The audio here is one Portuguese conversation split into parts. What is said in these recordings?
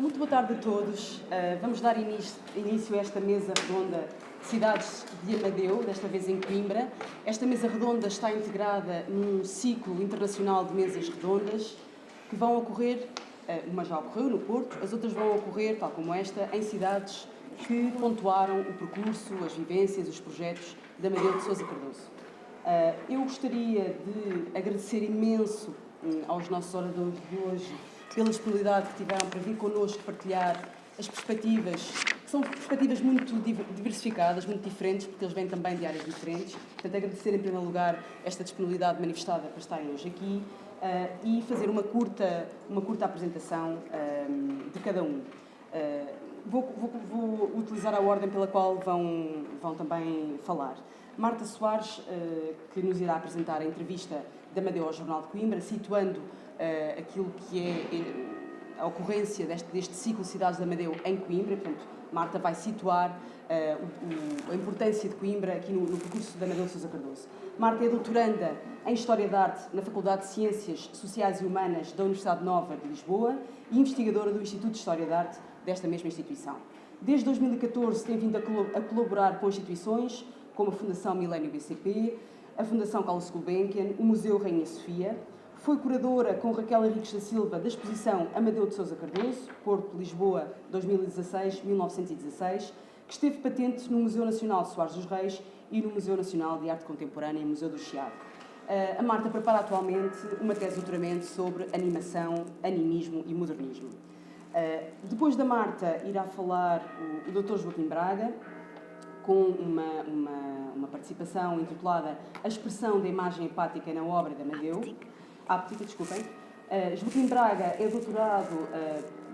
Muito boa tarde a todos. Vamos dar início a esta mesa redonda Cidades de Amadeu, desta vez em Coimbra. Esta mesa redonda está integrada num ciclo internacional de mesas redondas que vão ocorrer, uma já ocorreu no Porto, as outras vão ocorrer, tal como esta, em cidades que pontuaram o percurso, as vivências, os projetos de Amadeu de Sousa Cardoso. Eu gostaria de agradecer imenso aos nossos oradores de hoje pela disponibilidade que tiveram para vir connosco partilhar as perspectivas, que são perspectivas muito diversificadas, muito diferentes, porque eles vêm também de áreas diferentes. Portanto, agradecer em primeiro lugar esta disponibilidade manifestada para estarem hoje aqui e fazer uma curta apresentação de cada um. Vou utilizar a ordem pela qual vão também falar. Marta Soares, que nos irá apresentar a entrevista de Amadeu ao Jornal de Coimbra, situando aquilo que é a ocorrência deste ciclo Cidades de Amadeu em Coimbra. Portanto, Marta vai situar a importância de Coimbra aqui no percurso de Amadeu de Sousa Cardoso. Marta é doutoranda em História da Arte na Faculdade de Ciências Sociais e Humanas da Universidade Nova de Lisboa e investigadora do Instituto de História da Arte desta mesma instituição. Desde 2014 tem vindo a colaborar com instituições como a Fundação Milênio BCP, a Fundação Carlos Gulbenkian, o Museu Rainha Sofia. Foi curadora com Raquel Henriques da Silva da exposição Amadeu de Sousa Cardoso, Porto, Lisboa, 2016-1916, que esteve patente no Museu Nacional Soares dos Reis e no Museu Nacional de Arte Contemporânea e Museu do Chiado. A Marta prepara atualmente uma tese de doutoramento sobre animação, animismo e modernismo. Depois da Marta irá falar o Dr. Joaquim Braga, com uma participação intitulada A Expressão da Imagem Hepática na Obra de Amadeu. Áptica, desculpem. Joaquim Braga é doutorado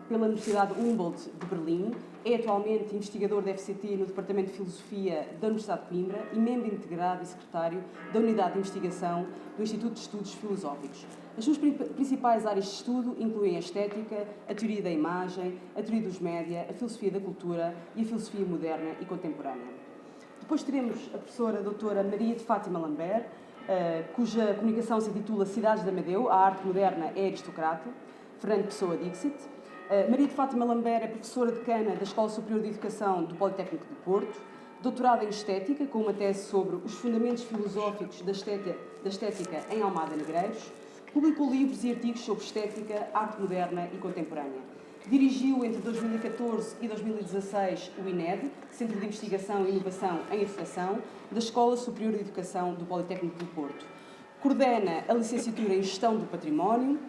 pela Universidade Humboldt de Berlim, é atualmente investigador da FCT no Departamento de Filosofia da Universidade de Coimbra e membro integrado e secretário da Unidade de Investigação do Instituto de Estudos Filosóficos. As suas principais áreas de estudo incluem a estética, a teoria da imagem, a teoria dos média, a filosofia da cultura e a filosofia moderna e contemporânea. Depois teremos a professora doutora Maria de Fátima Lambert, cuja comunicação se intitula Cidades de Amadeu, a arte moderna é aristocrata, Fernando Pessoa Dixit. Maria de Fátima Lambert é professora decana da Escola Superior de Educação do Politécnico de Porto, doutorada em Estética, com uma tese sobre os fundamentos filosóficos da estética em Almada Negreiros. Publicou livros e artigos sobre estética, arte moderna e contemporânea. Dirigiu entre 2014 e 2016 o INED, Centro de Investigação e Inovação em Educação, da Escola Superior de Educação do Politécnico do Porto. Coordena a licenciatura em Gestão do Património,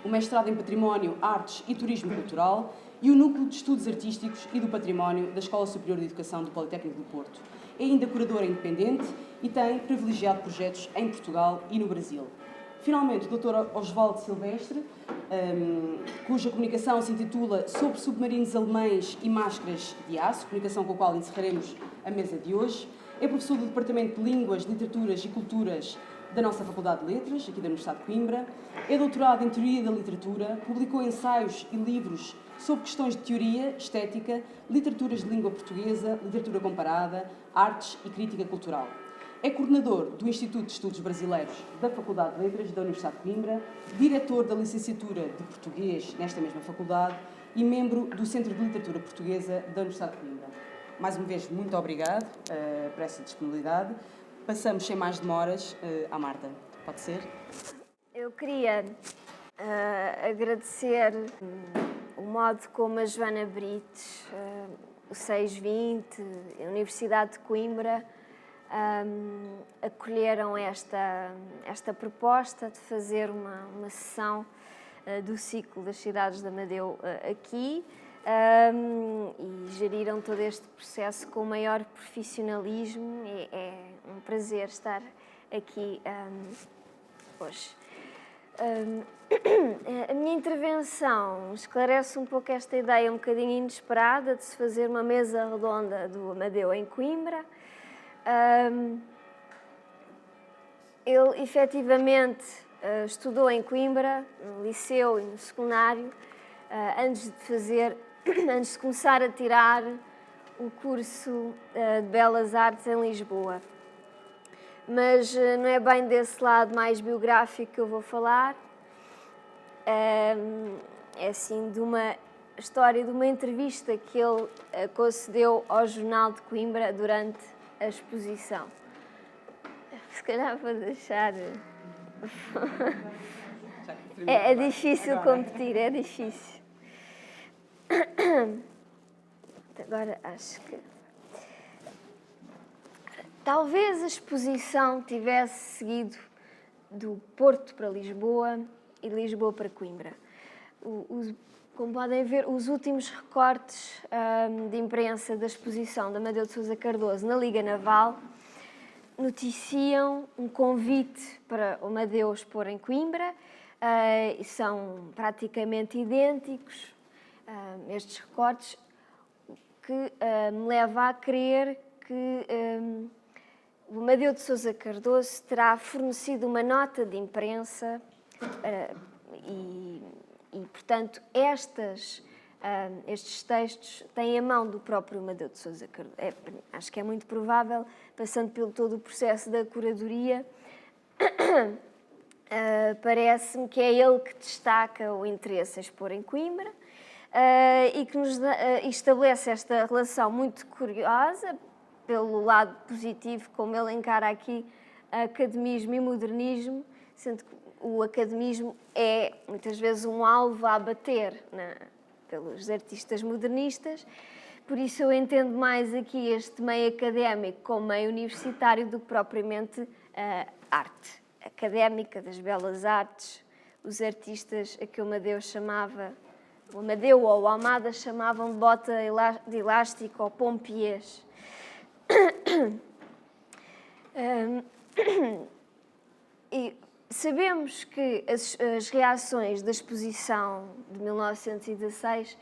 o mestrado em Património, Artes e Turismo Cultural e o Núcleo de Estudos Artísticos e do Património da Escola Superior de Educação do Politécnico do Porto. É ainda curadora independente e tem privilegiado projetos em Portugal e no Brasil. Finalmente, o Dr. Osvaldo Silvestre, cuja comunicação se intitula Sobre submarinos alemães e máscaras de aço, comunicação com a qual encerraremos a mesa de hoje. É professor do Departamento de Línguas, Literaturas e Culturas da nossa Faculdade de Letras, aqui da Universidade de Coimbra. É doutorado em Teoria da Literatura, publicou ensaios e livros sobre questões de teoria, estética, literaturas de língua portuguesa, literatura comparada, artes e crítica cultural. É coordenador do Instituto de Estudos Brasileiros da Faculdade de Letras da Universidade de Coimbra, diretor da licenciatura de Português nesta mesma faculdade e membro do Centro de Literatura Portuguesa da Universidade de Coimbra. Mais uma vez, muito obrigado por essa disponibilidade. Passamos, sem mais demoras, à Marta. Pode ser? Eu queria agradecer o modo como a Joana Brites, o 620, a Universidade de Coimbra, acolheram esta proposta de fazer uma sessão do ciclo das Cidades de Amadeu aqui e geriram todo este processo com o maior profissionalismo. É um prazer estar aqui hoje. A minha intervenção esclarece um pouco esta ideia um bocadinho inesperada de se fazer uma mesa redonda do Amadeu em Coimbra. Ele efetivamente estudou em Coimbra, no liceu e no secundário, antes de começar a tirar o curso de Belas Artes em Lisboa. Mas não é bem desse lado mais biográfico que eu vou falar. É assim de uma a história de uma entrevista que ele concedeu ao Jornal de Coimbra durante a exposição. Se calhar vou deixar... É difícil competir, é difícil. Agora acho que... Talvez a exposição tivesse seguido do Porto para Lisboa e de Lisboa para Coimbra. Como podem ver, os últimos recortes de imprensa da exposição de Amadeu de Sousa Cardoso na Liga Naval noticiam um convite para o Amadeu expor em Coimbra e são praticamente idênticos estes recortes, que me leva a crer que o Amadeu de Sousa Cardoso terá fornecido uma nota de imprensa e portanto, estes textos têm a mão do próprio Amadeu de Sousa Cardoso. Acho que é muito provável, passando pelo todo o processo da curadoria, parece-me que é ele que destaca o interesse em expor em Coimbra e que nos estabelece esta relação muito curiosa, pelo lado positivo, como ele encara aqui academismo e modernismo, sendo que o academismo é muitas vezes um alvo a abater pelos artistas modernistas. Por isso eu entendo mais aqui este meio académico como meio universitário do que propriamente a arte académica das belas artes. Os artistas a que o Amadeu ou o Almada chamavam de bota de elástico ou pompiers. E sabemos que as reações da exposição de 1916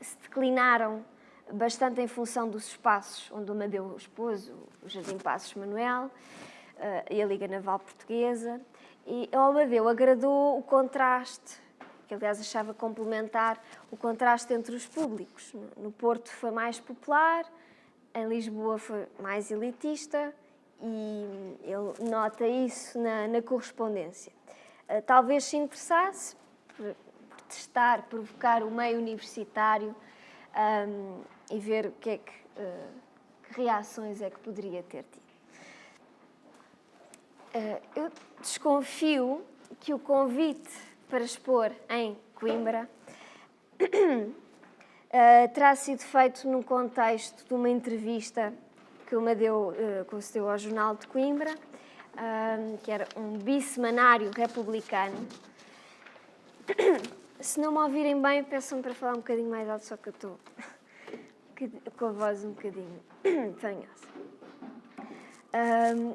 se declinaram bastante em função dos espaços onde o Amadeu expôs, o Jardim Passos Manuel e a Liga Naval Portuguesa. E ao Amadeu agradou o contraste, que aliás achava complementar, o contraste entre os públicos. No Porto foi mais popular, em Lisboa foi mais elitista, e ele nota isso na correspondência. Talvez se interessasse por testar, provocar o meio universitário e ver que reações é que poderia ter tido. Eu desconfio que o convite para expor em Coimbra terá sido feito num contexto de uma entrevista que o Amadeu concedeu ao Jornal de Coimbra, que era um bissemanário republicano. Se não me ouvirem bem, peçam para falar um bocadinho mais alto, só que eu estou com a voz um bocadinho fanhosa.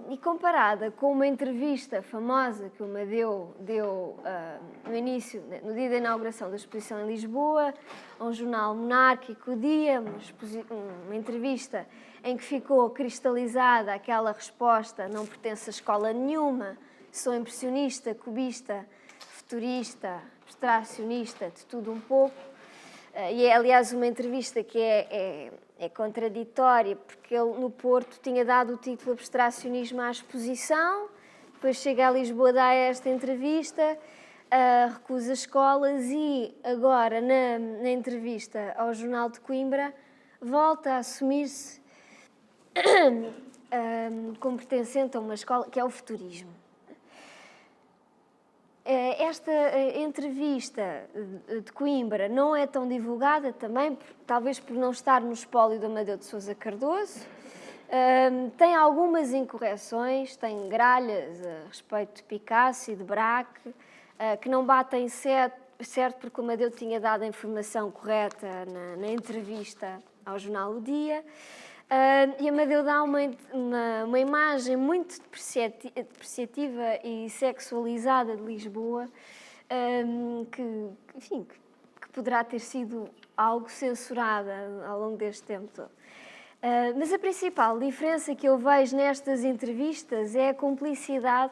E comparada com uma entrevista famosa que o Amadeu deu no início, no dia da inauguração da exposição em Lisboa, a um jornal monárquico, o Dia, uma entrevista em que ficou cristalizada aquela resposta: não pertenço a escola nenhuma, sou impressionista, cubista, futurista, abstracionista, de tudo um pouco. E é, aliás, uma entrevista que é contraditória, porque ele, no Porto, tinha dado o título Abstracionismo à exposição, depois chega a Lisboa, dá esta entrevista, recusa escolas e, agora, na entrevista ao Jornal de Coimbra, volta a assumir-se como pertencente a uma escola, que é o futurismo. Esta entrevista de Coimbra não é tão divulgada também, talvez por não estar no espólio do Amadeu de Sousa Cardoso. Tem algumas incorreções, tem gralhas a respeito de Picasso e de Braque, que não batem certo porque o Amadeu tinha dado a informação correta na entrevista ao jornal O Dia. E Amadeu dá uma imagem muito depreciativa e sexualizada de Lisboa, que poderá ter sido algo censurada ao longo deste tempo todo. Mas a principal diferença que eu vejo nestas entrevistas é a cumplicidade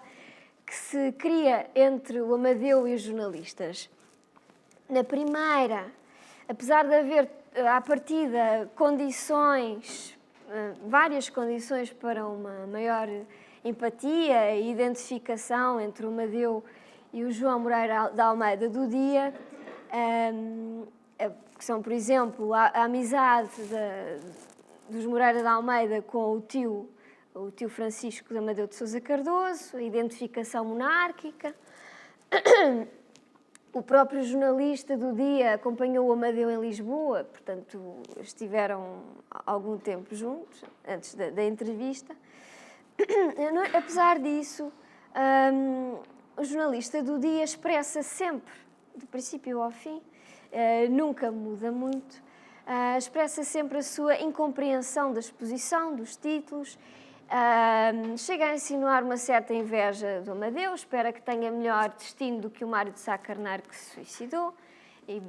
que se cria entre o Amadeu e os jornalistas. Na primeira, apesar de haver, à partida, várias condições para uma maior empatia e identificação entre o Amadeu e o João Moreira de Almeida do Dia, que são, por exemplo, a amizade dos Moreira de Almeida com o tio Francisco de Amadeu de Sousa Cardoso, a identificação monárquica. O próprio jornalista do dia acompanhou o Amadeu em Lisboa, portanto, estiveram algum tempo juntos, antes da entrevista. Apesar disso, o jornalista do dia expressa sempre, do princípio ao fim, nunca muda muito, expressa sempre a sua incompreensão da exposição, dos títulos, chega a insinuar uma certa inveja do Amadeu, espera que tenha melhor destino do que o Mário de Sá Carneiro, que se suicidou, e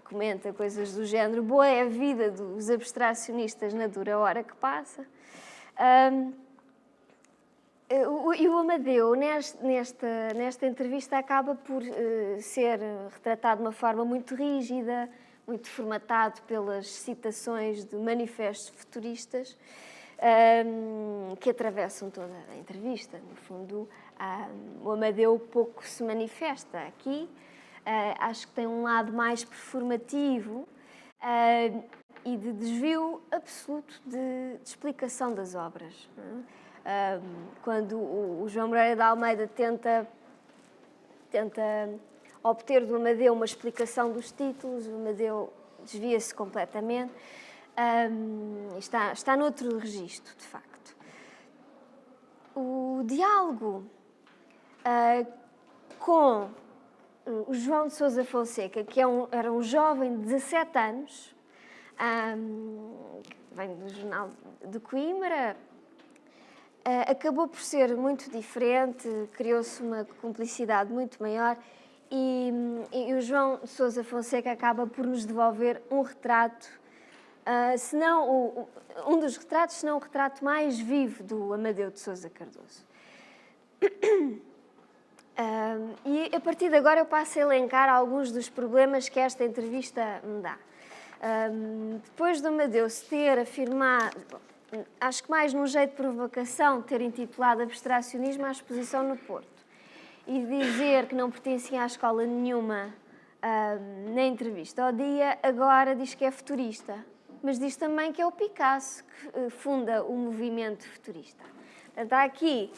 comenta coisas do género: boa é a vida dos abstracionistas na dura hora que passa. E o Amadeu, nesta entrevista, acaba por ser retratado de uma forma muito rígida, muito formatado pelas citações de manifestos futuristas que atravessam toda a entrevista. No fundo, o Amadeu pouco se manifesta aqui. Acho que tem um lado mais performativo e de desvio absoluto de explicação das obras. Quando o João Moreira de Almeida tenta obter do Amadeu uma explicação dos títulos, o Amadeu desvia-se completamente. Está noutro registro, de facto. O diálogo com o João de Sousa Fonseca, que era um jovem de 17 anos, vem do jornal de Coimbra, acabou por ser muito diferente, criou-se uma cumplicidade muito maior e o João de Sousa Fonseca acaba por nos devolver um retrato, um dos retratos, se não o retrato mais vivo do Amadeu de Sousa Cardoso. E a partir de agora eu passo a elencar alguns dos problemas que esta entrevista me dá. Depois do Amadeu se ter afirmado, acho que mais num jeito de provocação, ter intitulado Abstracionismo à exposição no Porto e dizer que não pertencia à escola nenhuma na entrevista ao dia, agora diz que é futurista, mas diz também que é o Picasso que funda o movimento futurista. Portanto, há aqui,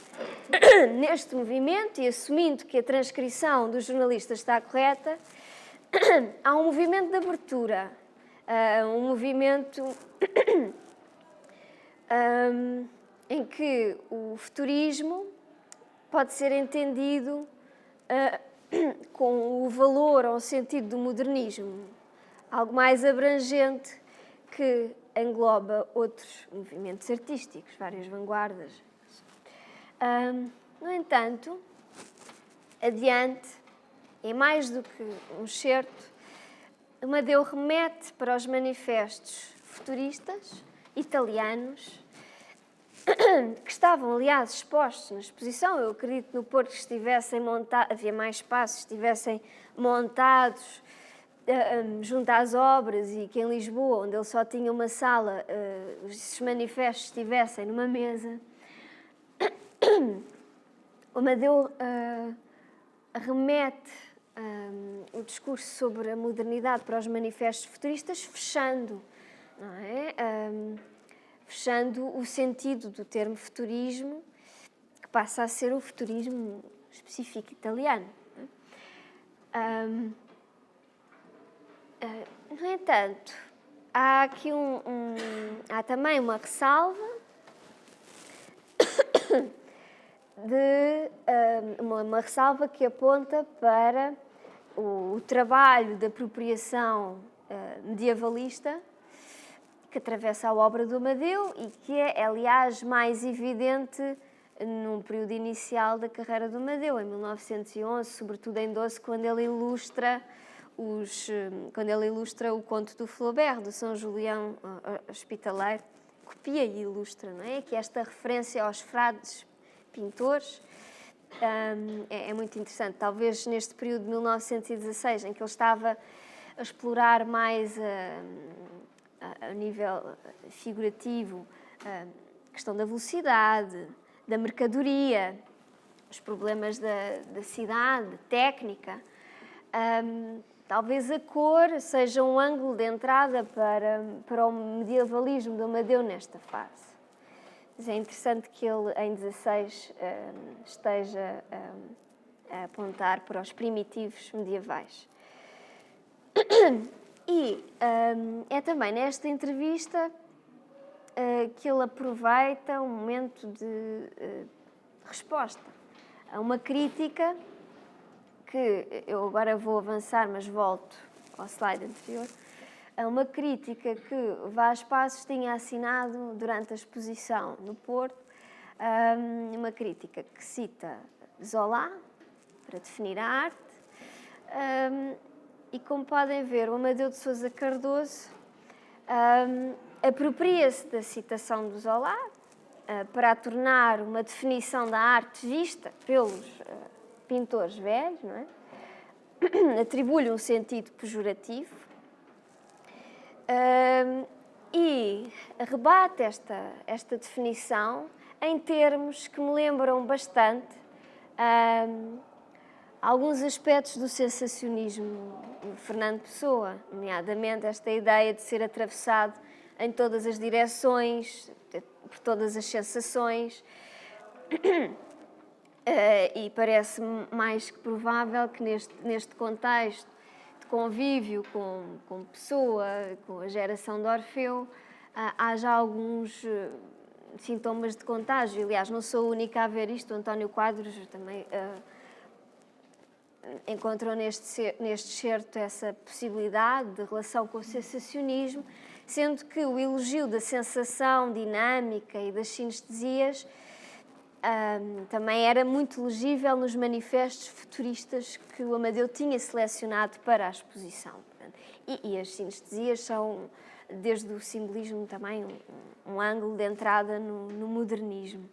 neste movimento, e assumindo que a transcrição dos jornalistas está correta, há um movimento de abertura, um movimento em que o futurismo pode ser entendido com o valor ou o sentido do modernismo, algo mais abrangente que engloba outros movimentos artísticos, várias vanguardas. No entanto, adiante, é mais do que um certo, Amadeu remete para os manifestos futuristas italianos, que estavam, aliás, expostos na exposição. Eu acredito no Porto que estivessem montados, havia mais espaços, estivessem montados junto às obras, e que em Lisboa, onde ele só tinha uma sala, esses manifestos estivessem numa mesa. O Amadeu remete o discurso sobre a modernidade para os manifestos futuristas, fechando, não é? Fechando o sentido do termo futurismo, que passa a ser o futurismo específico italiano. No entanto, há aqui há também uma ressalva uma ressalva que aponta para o trabalho de apropriação medievalista que atravessa a obra do Amadeu e que é, aliás, mais evidente num período inicial da carreira do Amadeu, em 1911, sobretudo em 12, quando ele ilustra o conto do Flaubert, do São Julião Hospitaleiro, copia e ilustra, não é? Que esta referência aos frades pintores é muito interessante. Talvez neste período de 1916, em que ele estava a explorar mais a nível figurativo a questão da velocidade, da mercadoria, os problemas da cidade, técnica. Talvez a cor seja um ângulo de entrada para o medievalismo do Amadeu nesta fase. Mas é interessante que ele, em 16, esteja a apontar para os primitivos medievais. E é também nesta entrevista que ele aproveita um momento de resposta a uma crítica que eu agora vou avançar, mas volto ao slide anterior, a uma crítica que Vaz Passos tinha assinado durante a exposição no Porto, uma crítica que cita Zola para definir a arte, e como podem ver, o Amadeu de Sousa Cardoso apropria-se da citação do Zola para a tornar uma definição da arte vista pelos pintores velhos, não é? Atribui-lhe um sentido pejorativo e rebate esta definição em termos que me lembram bastante alguns aspectos do sensacionismo de Fernando Pessoa, nomeadamente esta ideia de ser atravessado em todas as direções, por todas as sensações. E parece-me mais que provável que neste contexto de convívio com Pessoa, com a geração de Orfeu, haja alguns sintomas de contágio. Aliás, não sou a única a ver isto, o António Quadros também encontrou neste excerto essa possibilidade de relação com o sensacionismo, sendo que o elogio da sensação dinâmica e das sinestesias também era muito legível nos manifestos futuristas que o Amadeu tinha selecionado para a exposição. E as sinestesias são, desde o simbolismo, também um ângulo de entrada no modernismo.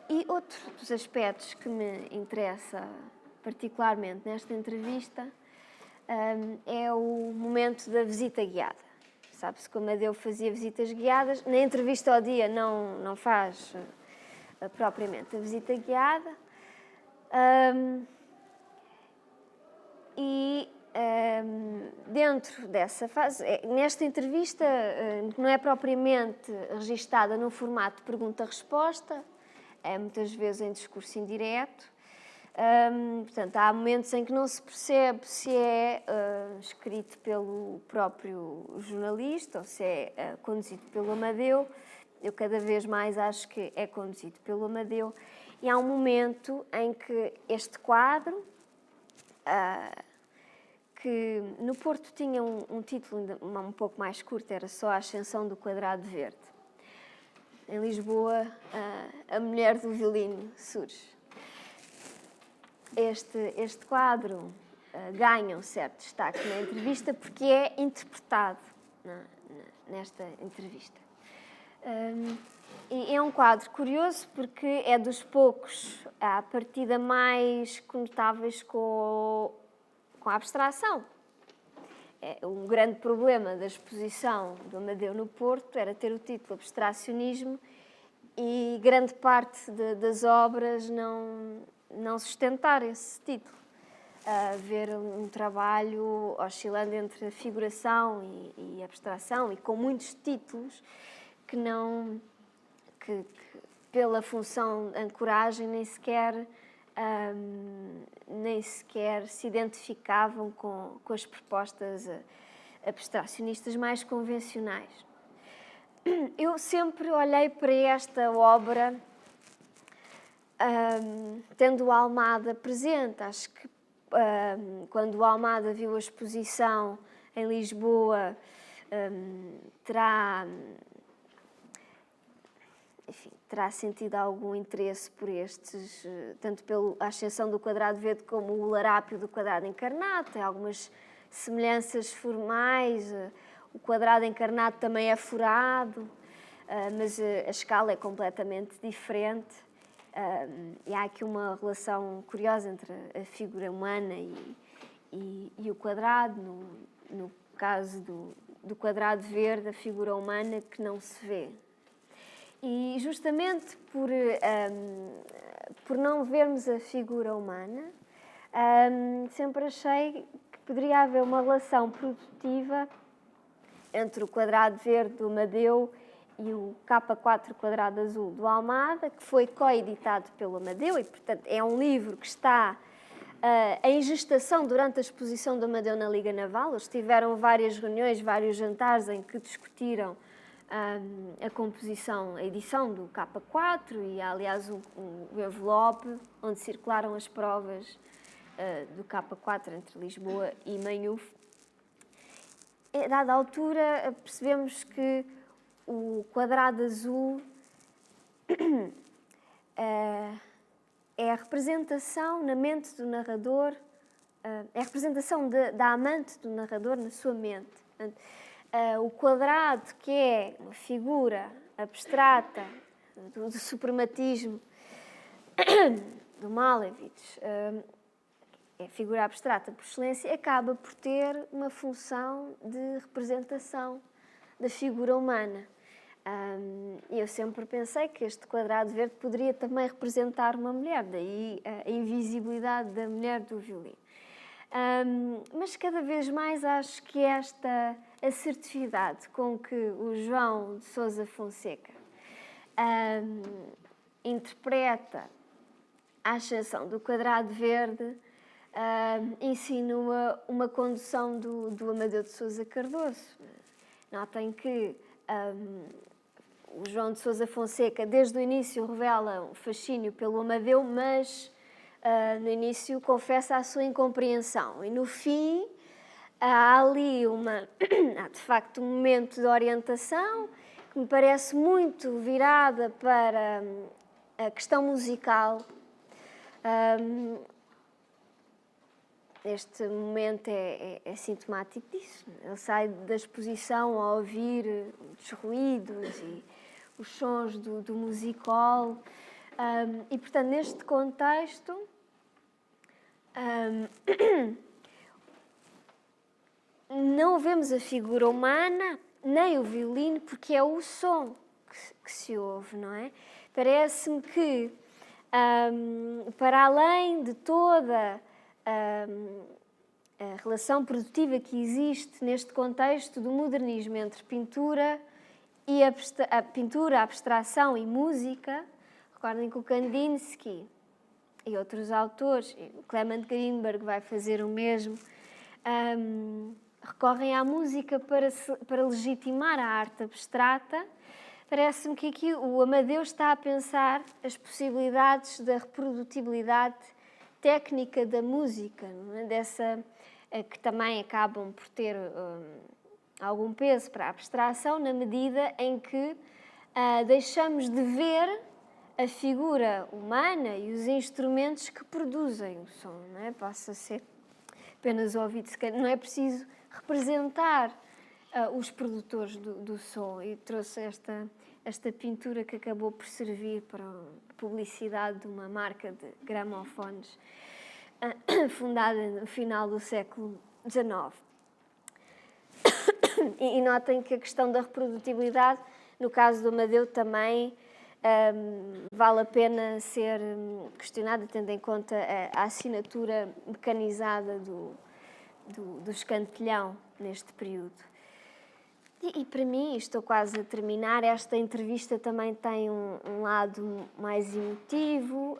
E outro dos aspectos que me interessa particularmente nesta entrevista é o momento da visita guiada. Sabe-se que o Amadeu fazia visitas guiadas. Na entrevista ao dia não faz propriamente a visita guiada. Dentro dessa fase, nesta entrevista, que não é propriamente registada num formato de pergunta-resposta, é muitas vezes em discurso indireto. Portanto, há momentos em que não se percebe se é escrito pelo próprio jornalista ou se é conduzido pelo Amadeu. Eu cada vez mais acho que é conduzido pelo Amadeu. E há um momento em que este quadro, que no Porto tinha um título um pouco mais curto, era só A Ascensão do Quadrado Verde. Em Lisboa, a mulher do violino surge. Este quadro ganha um certo destaque na entrevista porque é interpretado nesta entrevista. E é um quadro curioso porque é dos poucos, à partida, mais conotáveis com a abstração. Um grande problema da exposição do Amadeu no Porto era ter o título Abstracionismo e grande parte das obras não sustentar esse título. Ver um trabalho oscilando entre a figuração e abstração e com muitos títulos que pela função de ancoragem nem sequer se identificavam com as propostas abstracionistas mais convencionais. Eu sempre olhei para esta obra tendo o Almada presente. Acho que quando o Almada viu a exposição em Lisboa, terá sentido algum interesse por estes, tanto pela ascensão do quadrado verde como o larápio do quadrado encarnado. Tem algumas semelhanças formais. O quadrado encarnado também é furado, mas a escala é completamente diferente. E há aqui uma relação curiosa entre a figura humana e o quadrado. No caso do quadrado verde, a figura humana que não se vê. E justamente por não vermos a figura humana, sempre achei que poderia haver uma relação produtiva entre o quadrado verde do Amadeu e o K4 quadrado azul do Almada, que foi coeditado pelo Amadeu e, portanto, é um livro que está em gestação durante a exposição do Amadeu na Liga Naval. Eles tiveram várias reuniões, vários jantares em que discutiram a composição, a edição do K4 e, aliás, o envelope onde circularam as provas do K4 entre Lisboa e Manhufe. A dada altura, percebemos que o quadrado azul é a representação na mente do narrador, é a representação da amante do narrador na sua mente. O quadrado, que é uma figura abstrata do suprematismo do Malevich, é a figura abstrata por excelência, acaba por ter uma função de representação da figura humana. Eu sempre pensei que este quadrado verde poderia também representar uma mulher, daí a invisibilidade da mulher do violino. Mas cada vez mais acho que esta assertividade com que o João de Sousa Fonseca interpreta a ascensão do quadrado verde insinua uma condução do Amadeu de Sousa Cardoso. Notem que o João de Sousa Fonseca, desde o início, revela um fascínio pelo Amadeu, mas no início confessa a sua incompreensão. E no fim, há ali há de facto um momento de orientação que me parece muito virada para a questão musical. Este momento é sintomático disso. Ele sai da exposição a ouvir os ruídos e os sons do music-hall. E, portanto, neste contexto, não vemos a figura humana, nem o violino, porque é o som que se ouve, não é? Parece-me que, para além de toda a relação produtiva que existe neste contexto do modernismo entre pintura, a abstração e música, recordem que o Kandinsky e outros autores, o Clement Greenberg vai fazer o mesmo, recorrem à música para legitimar a arte abstrata. Parece-me que aqui o Amadeu está a pensar as possibilidades da reprodutibilidade técnica da música, não é? Que também acabam por ter algum peso para a abstração, na medida em que deixamos de ver a figura humana e os instrumentos que produzem o som, não é? Passa a ser apenas ouvido, não é preciso representar os produtores do som, e trouxe esta pintura que acabou por servir para a publicidade de uma marca de gramofones fundada no final do século XIX. E notem que a questão da reprodutibilidade, no caso do Amadeu, também vale a pena ser questionada, tendo em conta a assinatura mecanizada do escantilhão neste período. E para mim, estou quase a terminar, esta entrevista também tem um lado mais emotivo.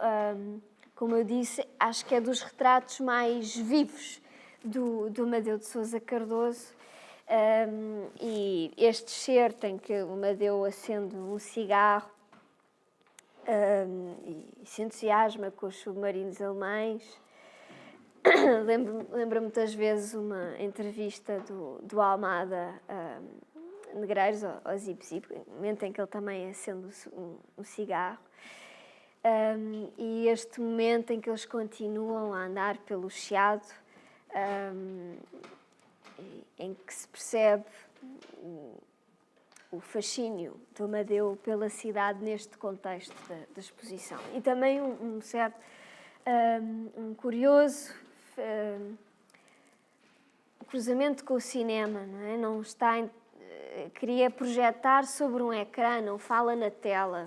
Como eu disse, acho que é dos retratos mais vivos do Amadeu de Sousa Cardoso. E este excerto em que o Amadeu acende um cigarro e se entusiasma com os submarinos alemães. Lembro muitas vezes uma entrevista do Almada Negreiros ao Zip Zip, no momento em que ele também acende um cigarro. E este momento em que eles continuam a andar pelo Chiado, em que se percebe o fascínio do Amadeu pela cidade neste contexto da exposição. E também um curioso cruzamento com o cinema, não é? Não está queria projetar sobre um ecrã, não fala na tela.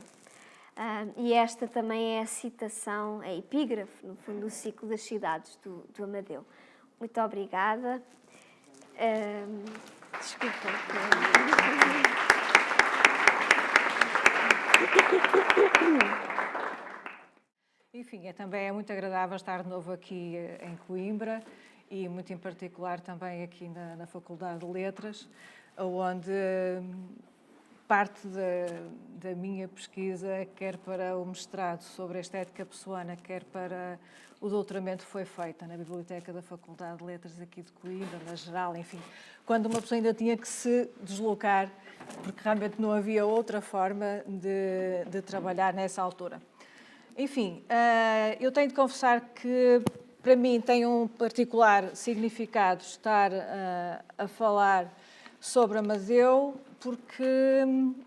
E esta também é a citação, a epígrafe, no fundo, do ciclo das cidades do Amadeu. Muito obrigada. Desculpa. Enfim, também é muito agradável estar de novo aqui em Coimbra e muito em particular também aqui na Faculdade de Letras, onde parte da minha pesquisa, quer para o mestrado sobre a estética pessoana, quer para o doutoramento, foi feita na Biblioteca da Faculdade de Letras aqui de Coimbra, na Geral, enfim, quando uma pessoa ainda tinha que se deslocar, porque realmente não havia outra forma de trabalhar nessa altura. Enfim, eu tenho de confessar que para mim tem um particular significado estar a falar sobre Amadeu, porque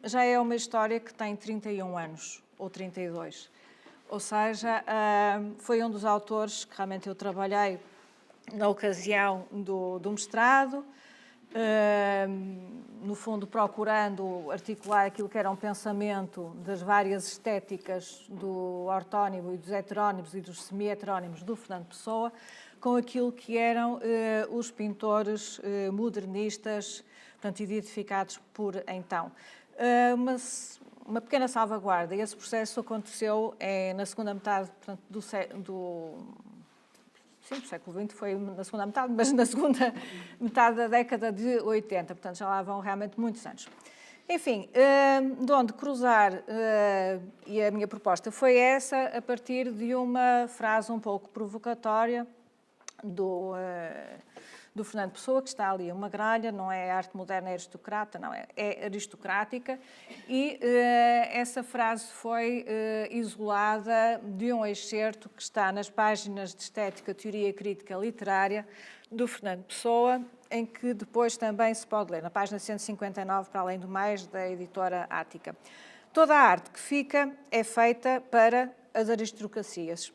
já é uma história que tem 31 anos, ou 32. Ou seja, foi um dos autores que realmente eu trabalhei na ocasião do mestrado, no fundo procurando articular aquilo que era um pensamento das várias estéticas do ortónimo e dos heterónimos e dos semi-heterónimos do Fernando Pessoa, com aquilo que eram os pintores modernistas, portanto, identificados por então. Uma pequena salvaguarda, esse processo aconteceu na segunda metade, portanto, do século XX foi na segunda metade, mas na segunda metade da década de 80, portanto já lá vão realmente muitos anos. Enfim, de onde cruzar, e a minha proposta foi essa, a partir de uma frase um pouco provocatória do Fernando Pessoa, que está ali uma gralha, não é arte moderna, é aristocrata, não, é aristocrática, e essa frase foi isolada de um excerto que está nas páginas de Estética, Teoria e Crítica Literária do Fernando Pessoa, em que depois também se pode ler, na página 159, para além do mais, da editora Ática. Toda a arte que fica é feita para as aristocracias.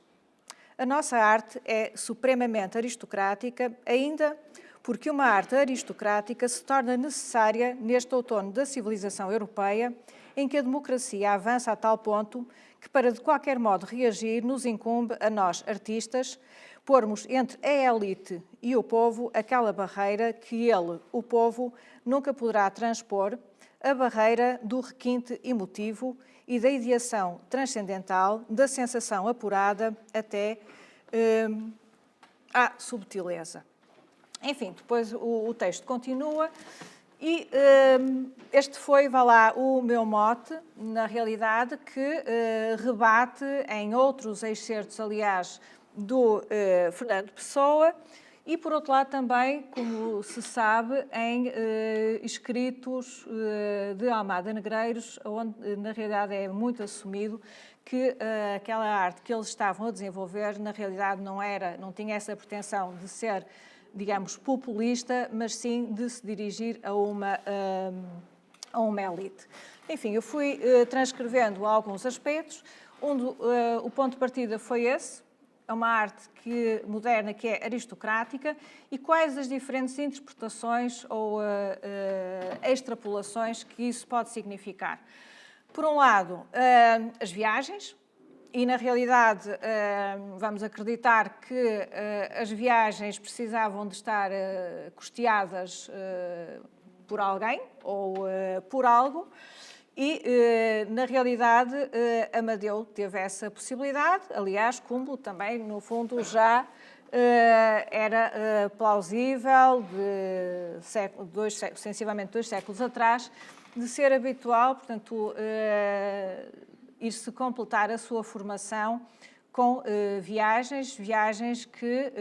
A nossa arte é supremamente aristocrática, ainda porque uma arte aristocrática se torna necessária neste outono da civilização europeia, em que a democracia avança a tal ponto que, para de qualquer modo reagir, nos incumbe a nós, artistas, pormos entre a elite e o povo aquela barreira que ele, o povo, nunca poderá transpor, a barreira do requinte emotivo e da ideação transcendental, da sensação apurada até à subtileza. Enfim, depois o texto continua e este foi, vá lá, o meu mote, na realidade, que rebate em outros excertos, aliás, do Fernando Pessoa, e, por outro lado, também, como se sabe, em escritos de Almada Negreiros, onde, na realidade, é muito assumido que aquela arte que eles estavam a desenvolver, na realidade, não tinha essa pretensão de ser, digamos, populista, mas sim de se dirigir a uma elite. Enfim, eu fui transcrevendo alguns aspectos, onde o ponto de partida foi esse, é uma arte moderna que é aristocrática, e quais as diferentes interpretações ou extrapolações que isso pode significar. Por um lado, as viagens, e na realidade vamos acreditar que as viagens precisavam de estar custeadas por alguém ou por algo, e, na realidade, Amadeu teve essa possibilidade. Aliás, Cúmbulo também, no fundo, já era plausível, sensivelmente 2 séculos atrás, de ser habitual, portanto, ir-se completar a sua formação com viagens que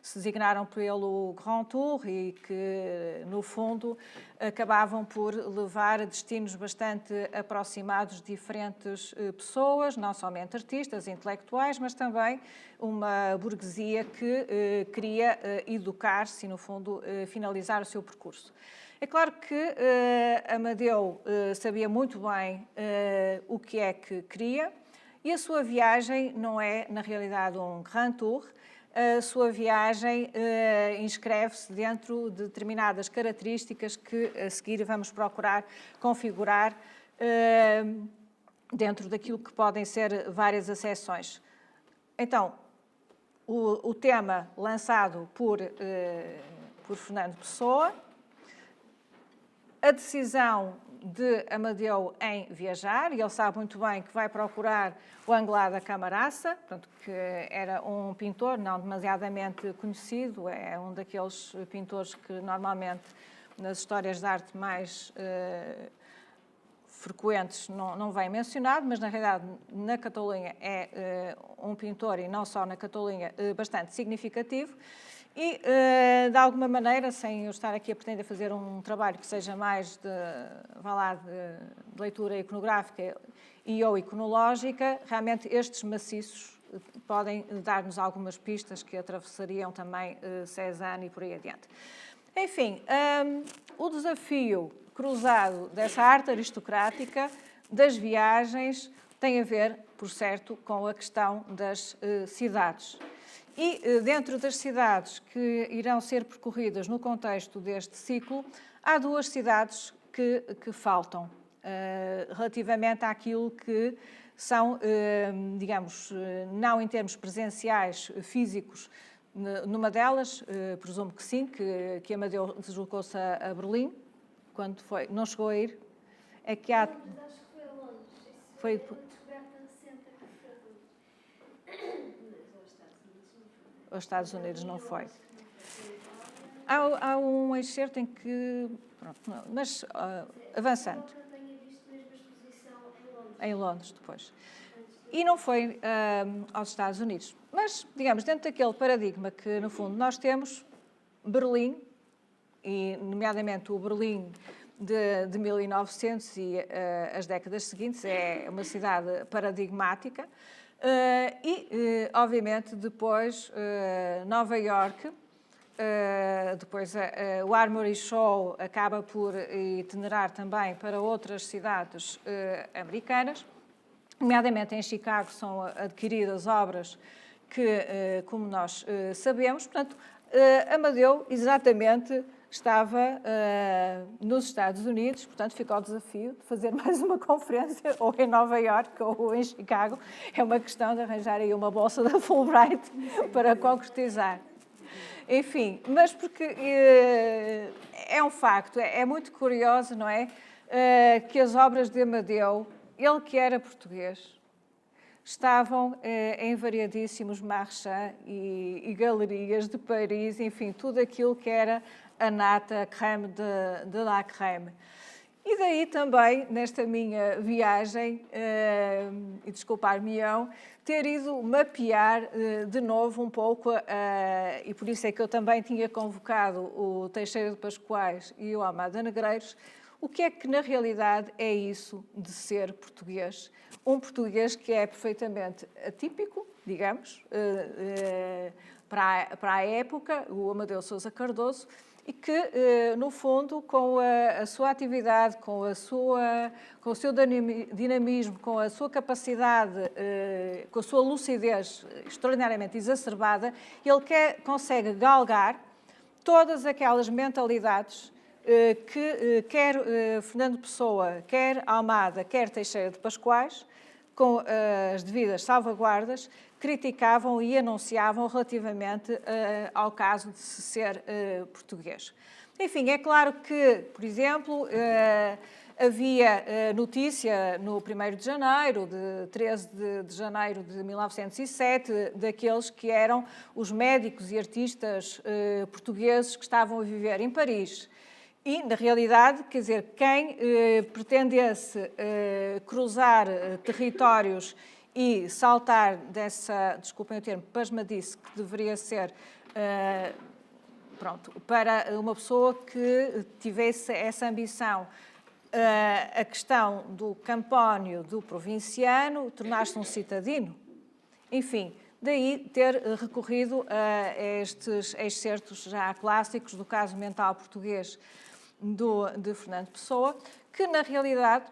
se designaram pelo Grand Tour e que, no fundo, acabavam por levar a destinos bastante aproximados de diferentes pessoas, não somente artistas, intelectuais, mas também uma burguesia que queria educar-se e, no fundo, finalizar o seu percurso. É claro que Amadeu sabia muito bem o que é que queria, e a sua viagem não é, na realidade, um Grand Tour, a sua viagem inscreve-se dentro de determinadas características que a seguir vamos procurar configurar dentro daquilo que podem ser várias acessões. Então, o tema lançado por Fernando Pessoa, a decisão de Amadeu em viajar, e ele sabe muito bem que vai procurar o Anglada da Camaraça, portanto, que era um pintor não demasiadamente conhecido, é um daqueles pintores que normalmente nas histórias de arte mais frequentes não vem mencionado, mas na realidade na Catalunha é um pintor, e não só na Catalunha, bastante significativo. E, de alguma maneira, sem eu estar aqui a pretender fazer um trabalho que seja mais de leitura iconográfica ou iconológica, realmente estes maciços podem dar-nos algumas pistas que atravessariam também Cézanne e por aí adiante. Enfim, o desafio cruzado dessa arte aristocrática, das viagens, tem a ver, por certo, com a questão das cidades. E dentro das cidades que irão ser percorridas no contexto deste ciclo, há duas cidades que faltam relativamente àquilo que são, digamos, não em termos presenciais, físicos. Numa delas, presumo que sim, que Amadeu deslocou-se a Berlim, quando foi, não chegou a ir, é que há... Mas acho que foi a Londres. Foi... descoberta recente aos Estados Unidos não foi. Há um excerto em que... Pronto, não, mas avançando. Em Londres, depois. E não foi aos Estados Unidos. Mas, digamos, dentro daquele paradigma que, no fundo, nós temos, Berlim, e nomeadamente o Berlim de 1900 e as décadas seguintes, é uma cidade paradigmática. Obviamente, depois Nova Iorque, depois o Armory Show acaba por itinerar também para outras cidades americanas, nomeadamente em Chicago são adquiridas obras que, como nós sabemos, portanto, Amadeu exatamente estava nos Estados Unidos, portanto, fica o desafio de fazer mais uma conferência, ou em Nova Iorque ou em Chicago. É uma questão de arranjar aí uma bolsa da Fulbright para concretizar. Enfim, mas porque é um facto, é muito curioso, não é? Que as obras de Amadeu, ele que era português, estavam em variadíssimos marchands e galerias de Paris, enfim, tudo aquilo que era a nata, a crème de la crème. E daí também, nesta minha viagem, e desculpar-me-ão, ter ido mapear de novo um pouco, e por isso é que eu também tinha convocado o Teixeira de Pascoais e o Almada Negreiros, o que é que na realidade é isso de ser português? Um português que é perfeitamente atípico, digamos, para a época, o Amadeu Sousa Cardoso, e que, no fundo, com a sua atividade, com o seu dinamismo, com a sua capacidade, com a sua lucidez extraordinariamente exacerbada, ele consegue galgar todas aquelas mentalidades que quer Fernando Pessoa, quer Almada, quer Teixeira de Pascoais, com as devidas salvaguardas, criticavam e anunciavam relativamente ao caso de se ser português. Enfim, é claro que, por exemplo, havia notícia no 1º de janeiro, de 13 de janeiro de 1907, daqueles que eram os médicos e artistas portugueses que estavam a viver em Paris. E, na realidade, quer dizer, quem pretendesse cruzar territórios e saltar dessa, desculpem o termo, pasmadice, que deveria ser, para uma pessoa que tivesse essa ambição, a questão do campónio, do provinciano, tornar-se um citadino. Enfim, daí ter recorrido a estes excertos já clássicos do caso mental português de Fernando Pessoa, que na realidade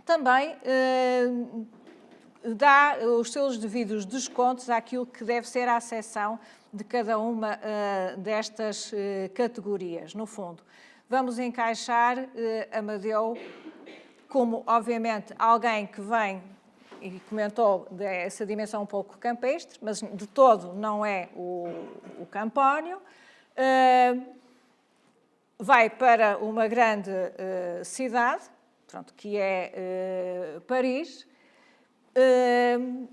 também dá os seus devidos descontos àquilo que deve ser a seção de cada uma destas categorias. No fundo, vamos encaixar Amadeu como, obviamente, alguém que vem, e comentou dessa dimensão um pouco campestre, mas de todo não é o Campónio. Vai para uma grande cidade, pronto, que é Paris,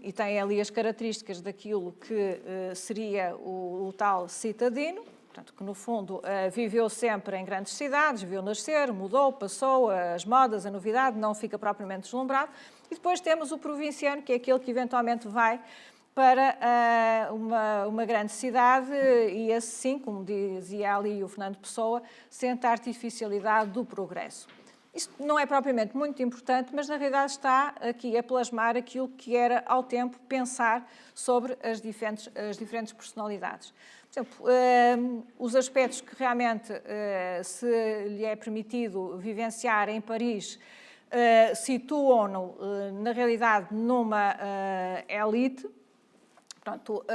e tem ali as características daquilo que seria o tal citadino, portanto, que no fundo viveu sempre em grandes cidades, viu nascer, mudou, passou, as modas, a novidade, não fica propriamente deslumbrado. E depois temos o provinciano, que é aquele que eventualmente vai para uma grande cidade e esse sim, como dizia ali o Fernando Pessoa, sente a artificialidade do progresso. Isto não é propriamente muito importante, mas na realidade está aqui a plasmar aquilo que era ao tempo pensar sobre as diferentes personalidades. Por exemplo, os aspectos que realmente se lhe é permitido vivenciar em Paris situam-no, na realidade, numa elite, portanto,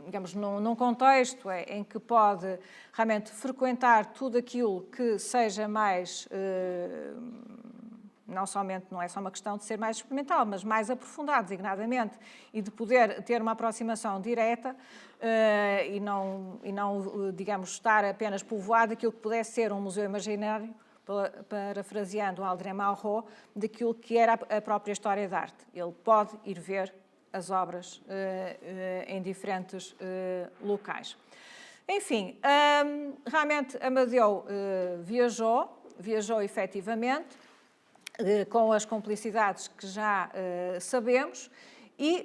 digamos, num contexto em que pode realmente frequentar tudo aquilo que seja mais, não é só uma questão de ser mais experimental, mas mais aprofundado, designadamente, e de poder ter uma aproximação direta e não, digamos, estar apenas povoado daquilo que pudesse ser um museu imaginário, parafraseando André Malraux, daquilo que era a própria história da arte. Ele pode ir ver as obras em diferentes locais. Enfim, realmente Amadeu viajou efetivamente, com as complicidades que já sabemos, e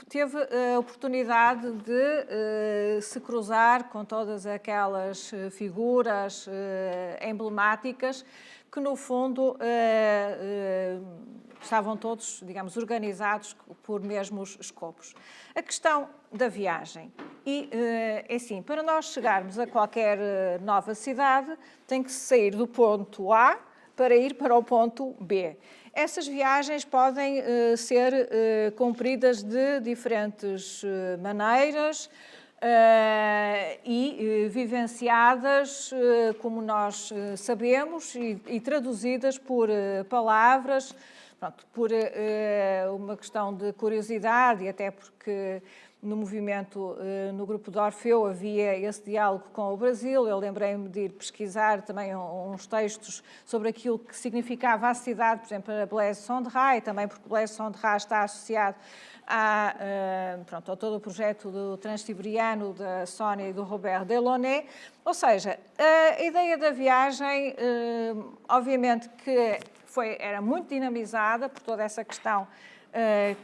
teve a oportunidade de se cruzar com todas aquelas figuras emblemáticas que, no fundo, estavam todos, digamos, organizados por mesmos escopos. A questão da viagem. E, é assim, para nós chegarmos a qualquer nova cidade, tem que sair do ponto A para ir para o ponto B. Essas viagens podem ser cumpridas de diferentes maneiras e vivenciadas, como nós sabemos, e traduzidas por palavras, pronto, por uma questão de curiosidade, e até porque no movimento, no grupo de Orfeu, havia esse diálogo com o Brasil. Eu lembrei-me de ir pesquisar também uns textos sobre aquilo que significava a cidade, por exemplo, a Blaise Cendrars, e também porque Blaise Cendrars está associado a todo o projeto do Transsiberiano, da Sónia e do Robert Delaunay. Ou seja, a ideia da viagem, obviamente que era muito dinamizada por toda essa questão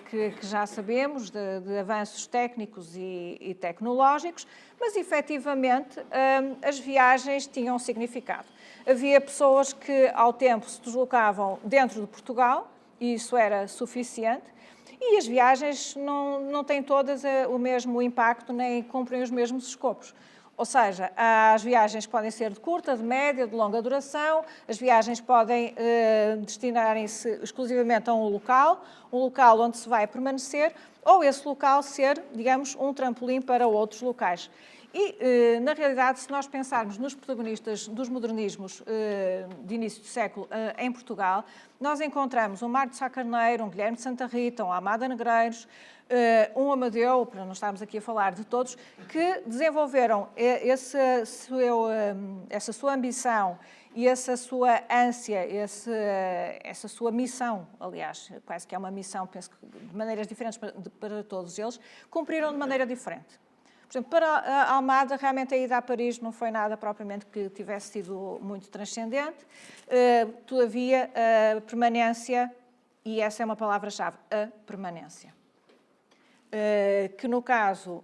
que já sabemos, de avanços técnicos e tecnológicos, mas efetivamente as viagens tinham significado. Havia pessoas que ao tempo se deslocavam dentro de Portugal, e isso era suficiente, e as viagens não têm todas o mesmo impacto, nem cumprem os mesmos escopos. Ou seja, as viagens podem ser de curta, de média, de longa duração, as viagens podem destinarem-se exclusivamente a um local onde se vai permanecer, ou esse local ser, digamos, um trampolim para outros locais. E, na realidade, se nós pensarmos nos protagonistas dos modernismos de início do século em Portugal, nós encontramos um Marco de Sá Carneiro, um Guilherme de Santa Rita, um Amada Negreiros, um Amadeu, para não estarmos aqui a falar de todos, que desenvolveram essa sua ambição e essa sua ânsia, essa sua missão, aliás, quase que é uma missão, penso que de maneiras diferentes para todos eles, cumpriram de maneira diferente. Por exemplo, para a Almada, realmente a ida a Paris não foi nada propriamente que tivesse sido muito transcendente, todavia a permanência, e essa é uma palavra-chave, a permanência. Que no caso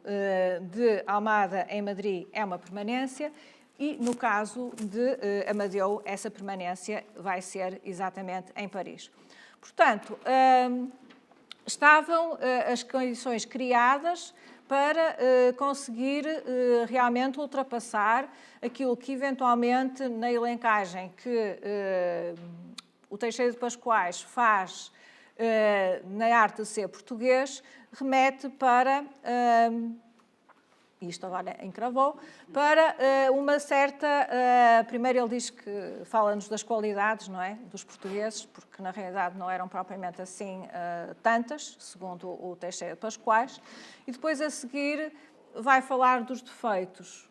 de Almada em Madrid é uma permanência e no caso de Amadeu essa permanência vai ser exatamente em Paris. Portanto, estavam as condições criadas para conseguir realmente ultrapassar aquilo que eventualmente na elencagem que o Teixeira de Pascoais faz na arte de ser português, remete para, isto agora encravou, para uma certa... primeiro ele diz que fala-nos das qualidades, não é, dos portugueses, porque na realidade não eram propriamente assim tantas, segundo o Teixeira de Pascoais, e depois a seguir vai falar dos defeitos.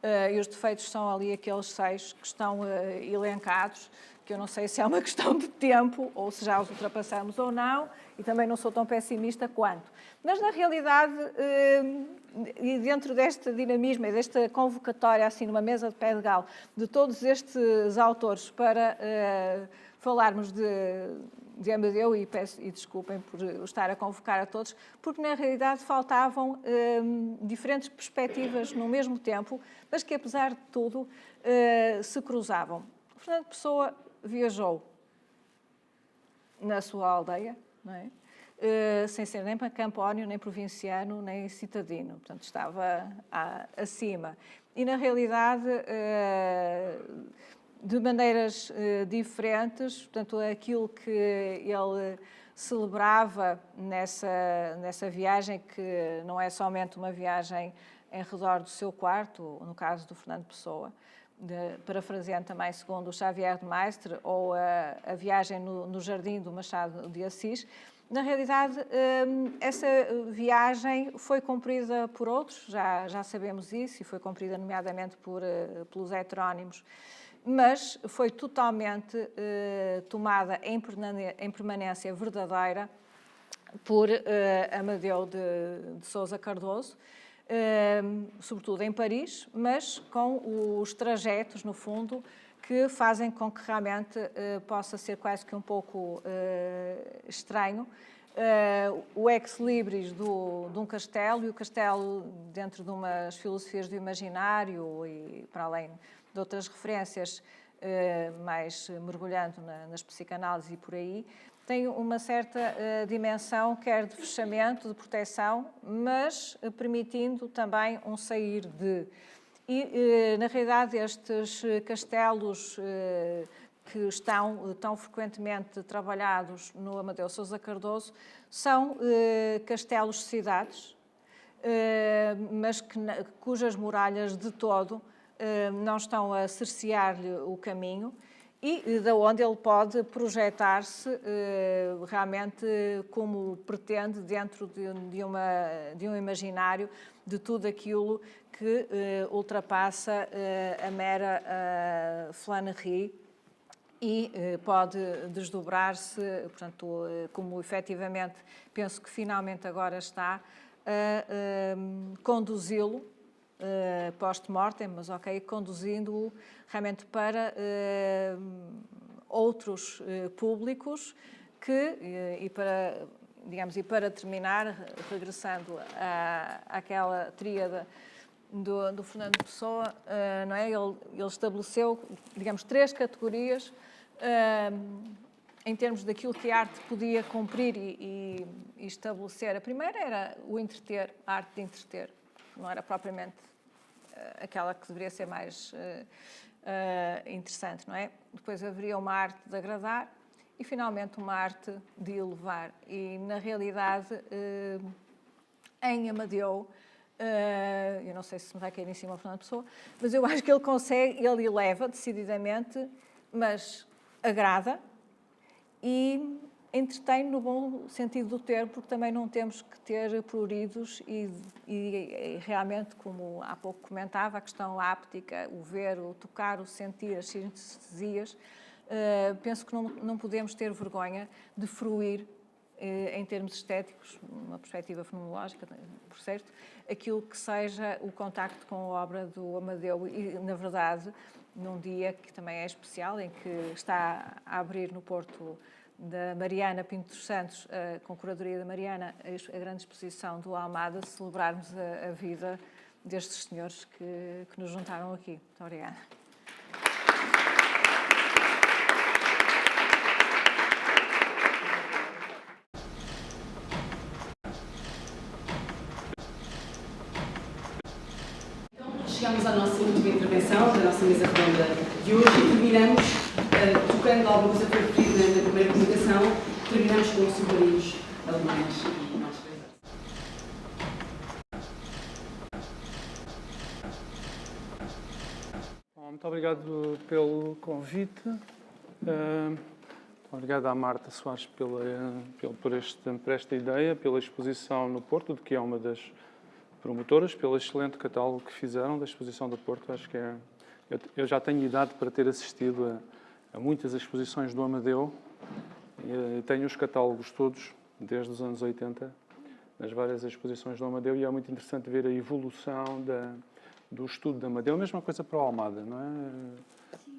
E os defeitos são ali aqueles 6 que estão elencados, que eu não sei se é uma questão de tempo ou se já os ultrapassamos ou não, e também não sou tão pessimista quanto. Mas, na realidade, e dentro deste dinamismo e desta convocatória, assim, numa mesa de pé de galo, de todos estes autores para falarmos de Amadeu, e peço e desculpem por estar a convocar a todos, porque, na realidade, faltavam diferentes perspectivas no mesmo tempo, mas que, apesar de tudo, se cruzavam. Fernando Pessoa viajou na sua aldeia, não é? Sem ser nem campónio, nem provinciano, nem citadino. Portanto, estava acima. E, na realidade, de maneiras diferentes, portanto, aquilo que ele celebrava nessa viagem, que não é somente uma viagem em redor do seu quarto, no caso do Fernando Pessoa, parafraseando também segundo o Xavier de Maistre, ou a viagem no jardim do Machado de Assis. Na realidade, essa viagem foi cumprida por outros, já sabemos isso, e foi cumprida nomeadamente pelos heterónimos, mas foi totalmente tomada em permanência verdadeira por Amadeu de Sousa Cardoso, sobretudo em Paris, mas com os trajetos, no fundo, que fazem com que realmente possa ser quase que um pouco estranho o ex-libris de um castelo, e o castelo dentro de umas filosofias do imaginário e para além de outras referências, mais mergulhando nas psicanálises e por aí, tem uma certa dimensão, quer de fechamento, de proteção, mas permitindo também um sair de... E, na realidade, estes castelos que estão tão frequentemente trabalhados no Amadeu Sousa Cardoso são castelos-cidades, mas cujas muralhas de todo não estão a cercear-lhe o caminho, e da onde ele pode projetar-se realmente como pretende dentro de um imaginário de tudo aquilo que ultrapassa a mera flânerie e pode desdobrar-se, portanto, como efetivamente penso que finalmente agora está a conduzi-lo post-mortem, mas ok, conduzindo-o realmente para outros públicos que, e para terminar, regressando àquela tríada do Fernando Pessoa, não é? Ele estabeleceu, digamos, 3 categorias em termos daquilo que a arte podia cumprir e estabelecer. A primeira era o entreter, a arte de entreter, não era propriamente aquela que deveria ser mais interessante, não é? Depois haveria uma arte de agradar e, finalmente, uma arte de elevar. E, na realidade, em Amadeu, eu não sei se me vai cair em cima o Fernando Pessoa, mas eu acho que ele consegue, ele eleva decididamente, mas agrada e entretém no bom sentido do termo, porque também não temos que ter pruridos e realmente, como há pouco comentava, a questão áptica, o ver, o tocar, o sentir, as sinestesias, penso que não podemos ter vergonha de fruir, em termos estéticos, numa perspectiva fenomenológica, por certo, aquilo que seja o contacto com a obra do Amadeu e, na verdade, num dia que também é especial, em que está a abrir no Porto da Mariana Pinto dos Santos, com a curadoria da Mariana, a grande exposição do Almada, celebrarmos a vida destes senhores que nos juntaram aqui. Muito obrigada. Chegamos à nossa última intervenção da nossa mesa redonda de hoje e terminamos tocando alguma coisa que foi referida na primeira comunicação, terminamos com os submarinos alemães e mais coisas. Muito obrigado pelo convite. Obrigado à Marta Soares por esta ideia, pela exposição no Porto, de que é uma das promotoras, pelo excelente catálogo que fizeram da exposição do Porto. Acho que eu já tenho idade para ter assistido a muitas exposições do Amadeu. E tenho os catálogos todos, desde os anos 80, nas várias exposições do Amadeu, e é muito interessante ver a evolução do estudo da Amadeu. A mesma coisa para o Almada, não é?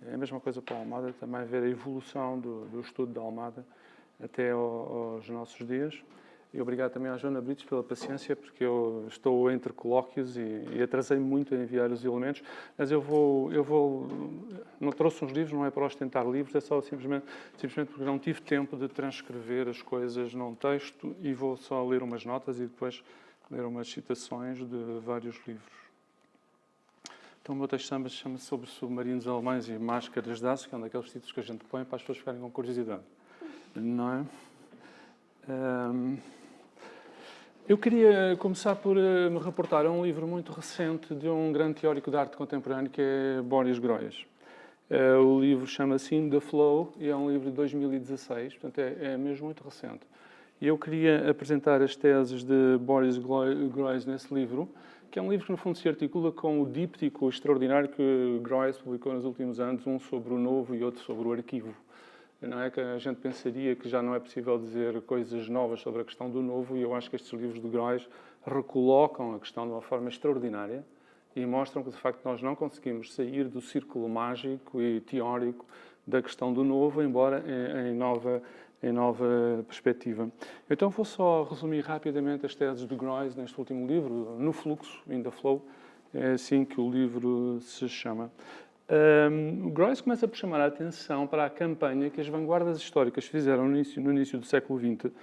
É a mesma coisa para o Almada, também ver a evolução do estudo da Almada até aos nossos dias. E obrigado também à Joana Brites pela paciência, porque eu estou entre colóquios e atrasei-me muito a enviar os elementos, mas eu não trouxe uns livros, não é para ostentar livros, é só simplesmente porque não tive tempo de transcrever as coisas num texto, e vou só ler umas notas e depois ler umas citações de vários livros. Então, o meu texto chama-se Sobre Submarinos Alemães e Máscaras de Aço, que é um daqueles títulos que a gente põe para as pessoas ficarem com curiosidade. Não é? Eu queria começar por me reportar a um livro muito recente de um grande teórico de arte contemporâneo, que é Boris Groys. O livro chama-se In the Flow e é um livro de 2016, portanto é mesmo muito recente. E eu queria apresentar as teses de Boris Groys nesse livro, que é um livro que, no fundo, se articula com o díptico extraordinário que Groys publicou nos últimos anos, um sobre o novo e outro sobre o arquivo. Não é que a gente pensaria que já não é possível dizer coisas novas sobre a questão do novo, e eu acho que estes livros de Groys recolocam a questão de uma forma extraordinária e mostram que, de facto, nós não conseguimos sair do círculo mágico e teórico da questão do novo, embora em nova perspectiva. Então vou só resumir rapidamente as teses de Groys neste último livro, No Fluxo, In the Flow, é assim que o livro se chama. Groys começa por chamar a atenção para a campanha que as vanguardas históricas fizeram no início do século XX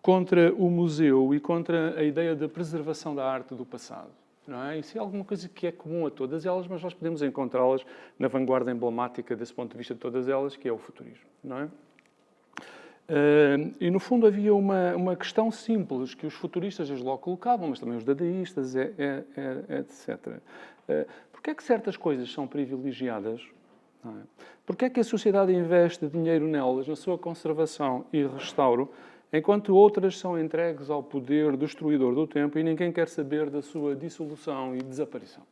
contra o museu e contra a ideia da preservação da arte do passado. Não é? Isso é alguma coisa que é comum a todas elas, mas nós podemos encontrá-las na vanguarda emblemática desse ponto de vista de todas elas, que é o futurismo. Não é? E, no fundo, havia uma questão simples que os futuristas logo colocavam, mas também os dadaístas, etc. Porquê é que certas coisas são privilegiadas? Não é? Porquê é que a sociedade investe dinheiro nelas, na sua conservação e restauro, enquanto outras são entregues ao poder destruidor do tempo e ninguém quer saber da sua dissolução e desaparição?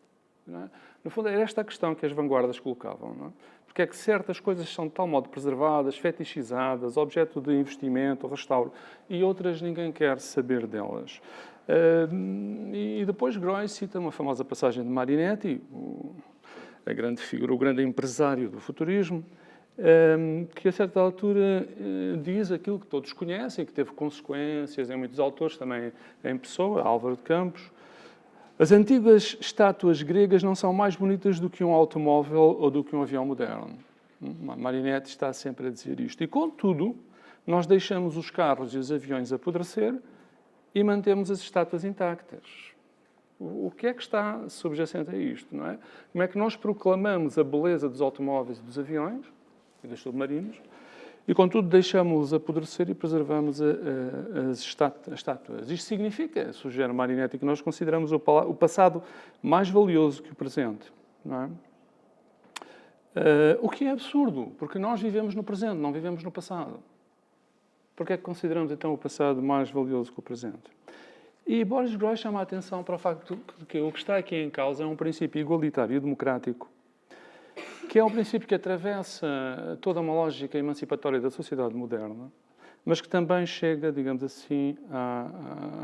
Não é? No fundo, era esta a questão que as vanguardas colocavam. Não é? Porque é que certas coisas são de tal modo preservadas, fetichizadas, objeto de investimento, restauro, e outras ninguém quer saber delas. E depois Groys cita uma famosa passagem de Marinetti, a grande figura, o grande empresário do futurismo, que a certa altura diz aquilo que todos conhecem, que teve consequências em muitos autores, também em Pessoa, Álvaro de Campos. As antigas estátuas gregas não são mais bonitas do que um automóvel ou do que um avião moderno. Marinetti está sempre a dizer isto. E, contudo, nós deixamos os carros e os aviões apodrecer e mantemos as estátuas intactas. O que é que está subjacente a isto, não é? Como é que nós proclamamos a beleza dos automóveis e dos aviões e dos submarinos e, contudo, deixamos-los apodrecer e preservamos as estátuas? Isto significa, sugere Marinetti, que nós consideramos o passado mais valioso que o presente, não é? O que é absurdo, porque nós vivemos no presente, não vivemos no passado. Porquê é que consideramos, então, o passado mais valioso que o presente? E Boris Groys chama a atenção para o facto de que o que está aqui em causa é um princípio igualitário e democrático, que é um princípio que atravessa toda uma lógica emancipatória da sociedade moderna, mas que também chega, digamos assim,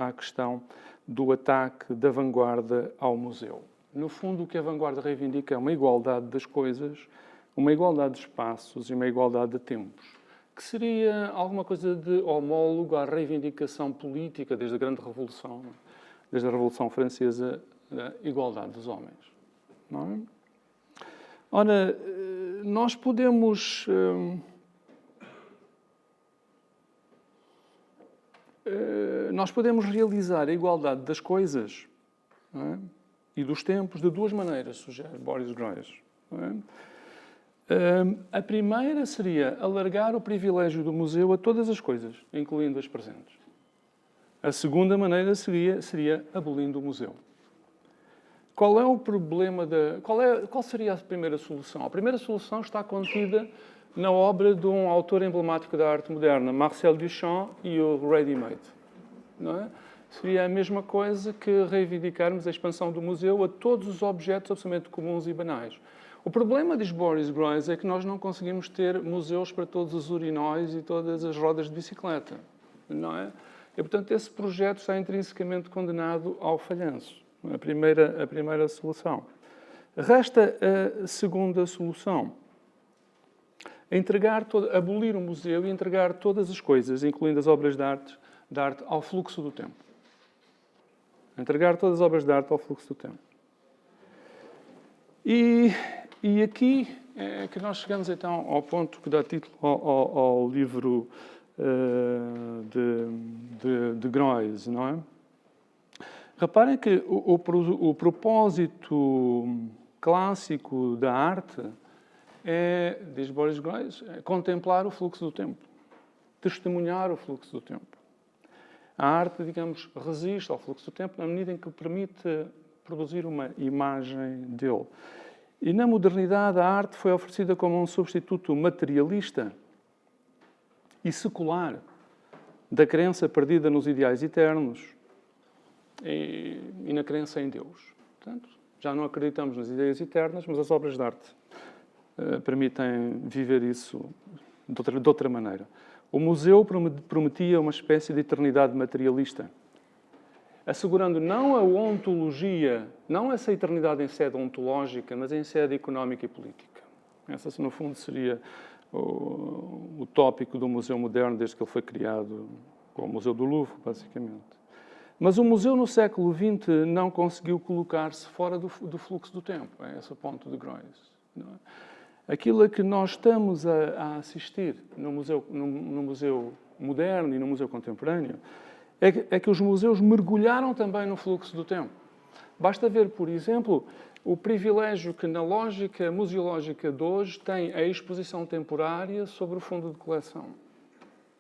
à questão do ataque da vanguarda ao museu. No fundo, o que a vanguarda reivindica é uma igualdade das coisas, uma igualdade de espaços e uma igualdade de tempos, que seria alguma coisa de homólogo à reivindicação política desde a Grande Revolução, desde a Revolução Francesa, da igualdade dos homens. Não é? Ora, nós podemos realizar a igualdade das coisas, não é? E dos tempos de duas maneiras, sugere Boris Groys. Não é? A primeira seria alargar o privilégio do museu a todas as coisas, incluindo as presentes. A segunda maneira seria abolindo o museu. Qual é o problema qual seria a primeira solução? A primeira solução está contida na obra de um autor emblemático da arte moderna, Marcel Duchamp, e o Ready-Made. Não é? Seria a mesma coisa que reivindicarmos a expansão do museu a todos os objetos absolutamente comuns e banais. O problema, diz Boris Groys, é que nós não conseguimos ter museus para todos os urinóis e todas as rodas de bicicleta. Não é? E, portanto, esse projeto está intrinsecamente condenado ao falhanço. A primeira solução. Resta a segunda solução. Abolir o museu e entregar todas as coisas, incluindo as obras de arte, ao fluxo do tempo. Entregar todas as obras de arte ao fluxo do tempo. E aqui é que nós chegamos então ao ponto que dá título ao livro de Groys, não é? Reparem que o propósito clássico da arte é, diz Boris Groys, contemplar o fluxo do tempo, testemunhar o fluxo do tempo. A arte, digamos, resiste ao fluxo do tempo na medida em que permite produzir uma imagem dele. E na modernidade a arte foi oferecida como um substituto materialista e secular da crença perdida nos ideais eternos e na crença em Deus. Portanto, já não acreditamos nas ideias eternas, mas as obras de arte permitem viver isso de outra maneira. O museu prometia uma espécie de eternidade materialista, assegurando não a ontologia, não essa eternidade em sede ontológica, mas em sede económica e política. Essa, no fundo, seria o tópico do museu moderno desde que ele foi criado, com o Museu do Louvre, basicamente. Mas o museu no século XX não conseguiu colocar-se fora do fluxo do tempo. É esse o ponto de Groys. Não é? Aquilo a que nós estamos a assistir no museu moderno e no museu contemporâneo é que os museus mergulharam também no fluxo do tempo. Basta ver, por exemplo, o privilégio que na lógica museológica de hoje tem a exposição temporária sobre o fundo de coleção.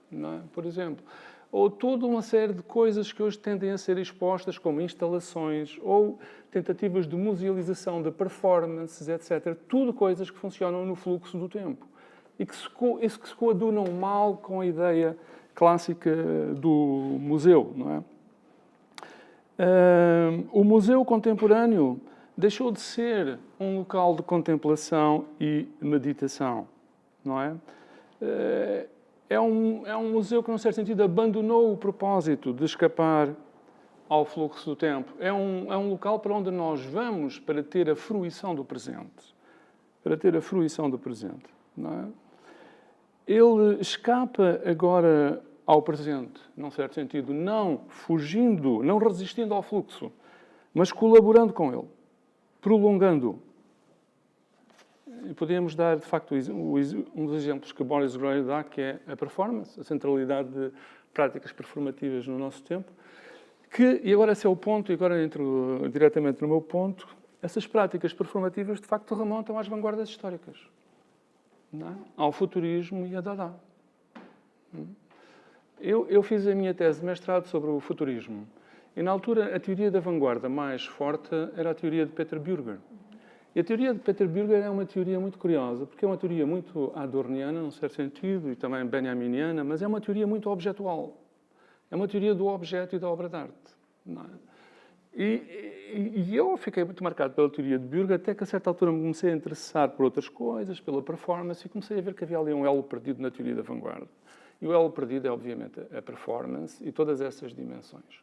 Não é? Por exemplo, ou toda uma série de coisas que hoje tendem a ser expostas como instalações ou tentativas de musealização de performances, etc. Tudo coisas que funcionam no fluxo do tempo e que se coadunam mal com a ideia clássica do museu, não é? O museu contemporâneo deixou de ser um local de contemplação e meditação, não é? É um museu que, num certo sentido, abandonou o propósito de escapar ao fluxo do tempo. É um local para onde nós vamos para ter a fruição do presente. Para ter a fruição do presente, não é? Ele escapa agora ao presente, num certo sentido, não fugindo, não resistindo ao fluxo, mas colaborando com ele, prolongando-o. E podemos dar, de facto, um dos exemplos que Boris Groys dá, que é a performance, a centralidade de práticas performativas no nosso tempo, e agora esse é o ponto, e agora entro diretamente no meu ponto, essas práticas performativas, de facto, remontam às vanguardas históricas, não é? Ao futurismo e a Dada. Eu fiz a minha tese de mestrado sobre o futurismo, e na altura a teoria da vanguarda mais forte era a teoria de Peter Bürger. E a teoria de Peter Bürger é uma teoria muito curiosa, porque é uma teoria muito adorniana, num certo sentido, e também benjaminiana, mas é uma teoria muito objetual. É uma teoria do objeto e da obra de arte. Não é? E eu fiquei muito marcado pela teoria de Bürger, até que a certa altura me comecei a interessar por outras coisas, pela performance, e comecei a ver que havia ali um elo perdido na teoria da vanguarda. E o elo perdido é, obviamente, a performance e todas essas dimensões.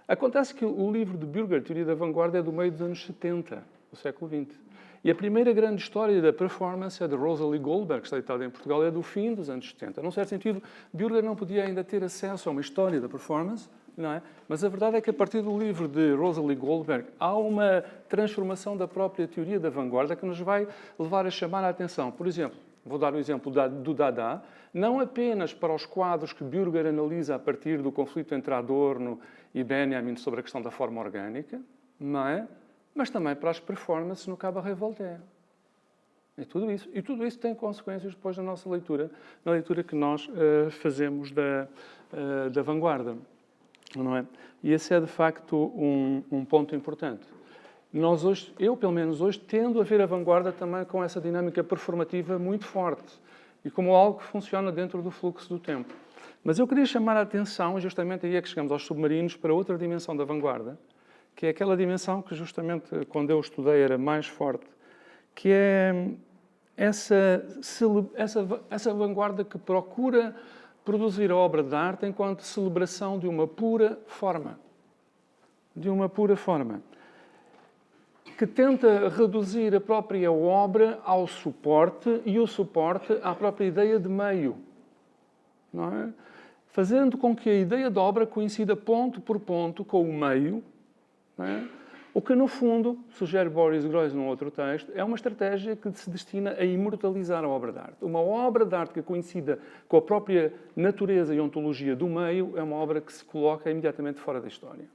Acontece que o livro de Bürger, Teoria da Vanguarda, é do meio dos anos 70, do século XX. E a primeira grande história da performance é de Rosalie Goldberg, que está editada em Portugal, é do fim dos anos 70. Num certo sentido, Bürger não podia ainda ter acesso a uma história da performance, não é? Mas a verdade é que a partir do livro de Rosalie Goldberg há uma transformação da própria teoria da vanguarda que nos vai levar a chamar a atenção. Por exemplo, vou dar o exemplo do Dada, não apenas para os quadros que Bürger analisa a partir do conflito entre Adorno e Benjamin sobre a questão da forma orgânica, não é? Mas também para as performances no Cabaret Voltaire. E tudo isso tem consequências depois na nossa leitura, na leitura que nós fazemos da vanguarda, não é? E esse é, de facto, um ponto importante. Nós hoje, eu pelo menos hoje, tendo a ver a vanguarda também com essa dinâmica performativa muito forte e como algo que funciona dentro do fluxo do tempo. Mas eu queria chamar a atenção, justamente aí é que chegamos aos submarinos, para outra dimensão da vanguarda, que é aquela dimensão que justamente quando eu estudei era mais forte, que é essa vanguarda que procura produzir a obra de arte enquanto celebração de uma pura forma. De uma pura forma. Que tenta reduzir a própria obra ao suporte e o suporte à própria ideia de meio. Não é? Fazendo com que a ideia de obra coincida ponto por ponto com o meio, não é? O que, no fundo, sugere Boris Groys num outro texto, é uma estratégia que se destina a imortalizar a obra de arte. Uma obra de arte que coincida com a própria natureza e ontologia do meio é uma obra que se coloca imediatamente fora da história.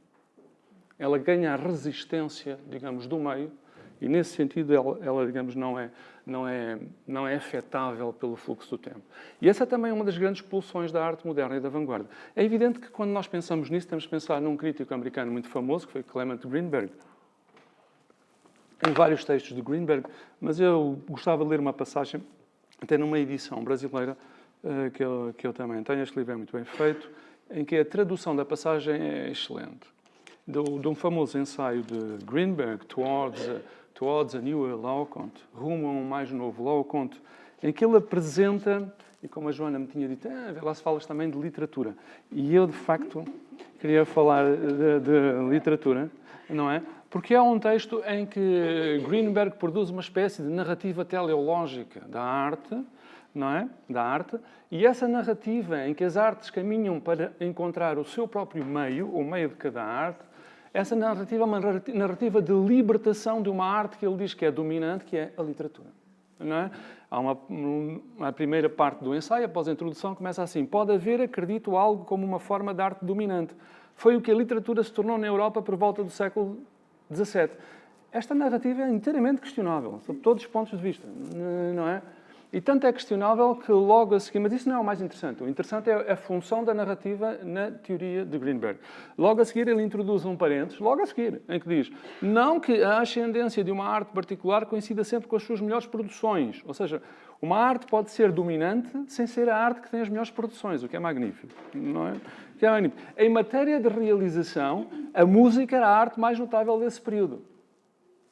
Ela ganha a resistência, digamos, do meio e, nesse sentido, ela digamos, não é afetável pelo fluxo do tempo. E essa é também uma das grandes pulsões da arte moderna e da vanguarda. É evidente que, quando nós pensamos nisso, temos que pensar num crítico americano muito famoso, que foi Clement Greenberg, em vários textos de Greenberg, mas eu gostava de ler uma passagem, até numa edição brasileira, que eu também tenho. Este livro é muito bem feito, em que a tradução da passagem é excelente. De um famoso ensaio de Greenberg, Towards a Newer Laocoon, rumo a um mais novo Laocoon, em que ele apresenta, e como a Joana me tinha dito, lá se falas também de literatura. E eu, de facto, queria falar de literatura, não é? Porque é um texto em que Greenberg produz uma espécie de narrativa teleológica da arte, não é? Da arte, e essa narrativa em que as artes caminham para encontrar o seu próprio meio, o meio de cada arte, essa narrativa é uma narrativa de libertação de uma arte que ele diz que é dominante, que é a literatura. Não é? Há a primeira parte do ensaio, após a introdução, começa assim: pode haver, acredito, algo como uma forma de arte dominante. Foi o que a literatura se tornou na Europa por volta do século XVII. Esta narrativa é inteiramente questionável, sob todos os pontos de vista, não é? E tanto é questionável que logo a seguir... Mas isso não é o mais interessante. O interessante é a função da narrativa na teoria de Greenberg. Logo a seguir ele introduz um parênteses, logo a seguir, em que diz não que a ascendência de uma arte particular coincida sempre com as suas melhores produções. Ou seja, uma arte pode ser dominante sem ser a arte que tem as melhores produções, o que é magnífico. Não é? O que é magnífico. Em matéria de realização, a música era a arte mais notável desse período.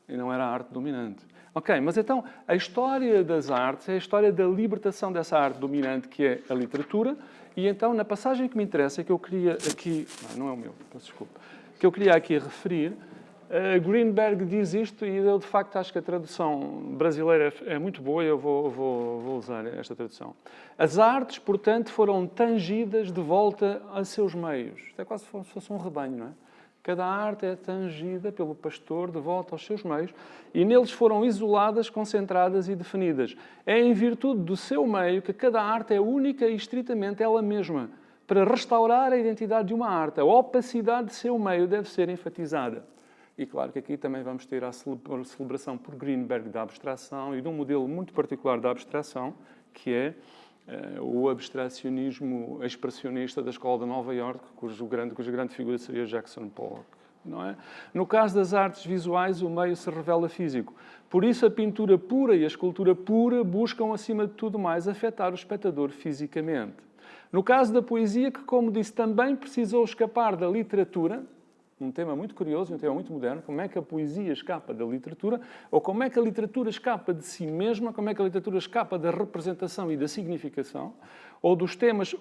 E não era a arte dominante. Ok, mas então a história das artes é a história da libertação dessa arte dominante que é a literatura, e então na passagem que me interessa, que eu queria aqui... Não é o meu, peço desculpa. Que eu queria aqui referir, Greenberg diz isto, e eu de facto acho que a tradução brasileira é muito boa, e eu vou usar esta tradução. As artes, portanto, foram tangidas de volta a seus meios. Isto é quase se fosse um rebanho, não é? Cada arte é tangida pelo pastor de volta aos seus meios e neles foram isoladas, concentradas e definidas. É em virtude do seu meio que cada arte é única e estritamente ela mesma. Para restaurar a identidade de uma arte, a opacidade de seu meio deve ser enfatizada. E claro que aqui também vamos ter a celebração por Greenberg da abstração e de um modelo muito particular da abstração, que é o abstracionismo expressionista da Escola de Nova Iorque, cuja grande figura seria Jackson Pollock. Não é? No caso das artes visuais, o meio se revela físico. Por isso, a pintura pura e a escultura pura buscam, acima de tudo mais, afetar o espectador fisicamente. No caso da poesia, que, como disse, também precisou escapar da literatura, um tema muito curioso, um tema muito moderno, como é que a poesia escapa da literatura, ou como é que a literatura escapa de si mesma, como é que a literatura escapa da representação e da significação, ou dos temas,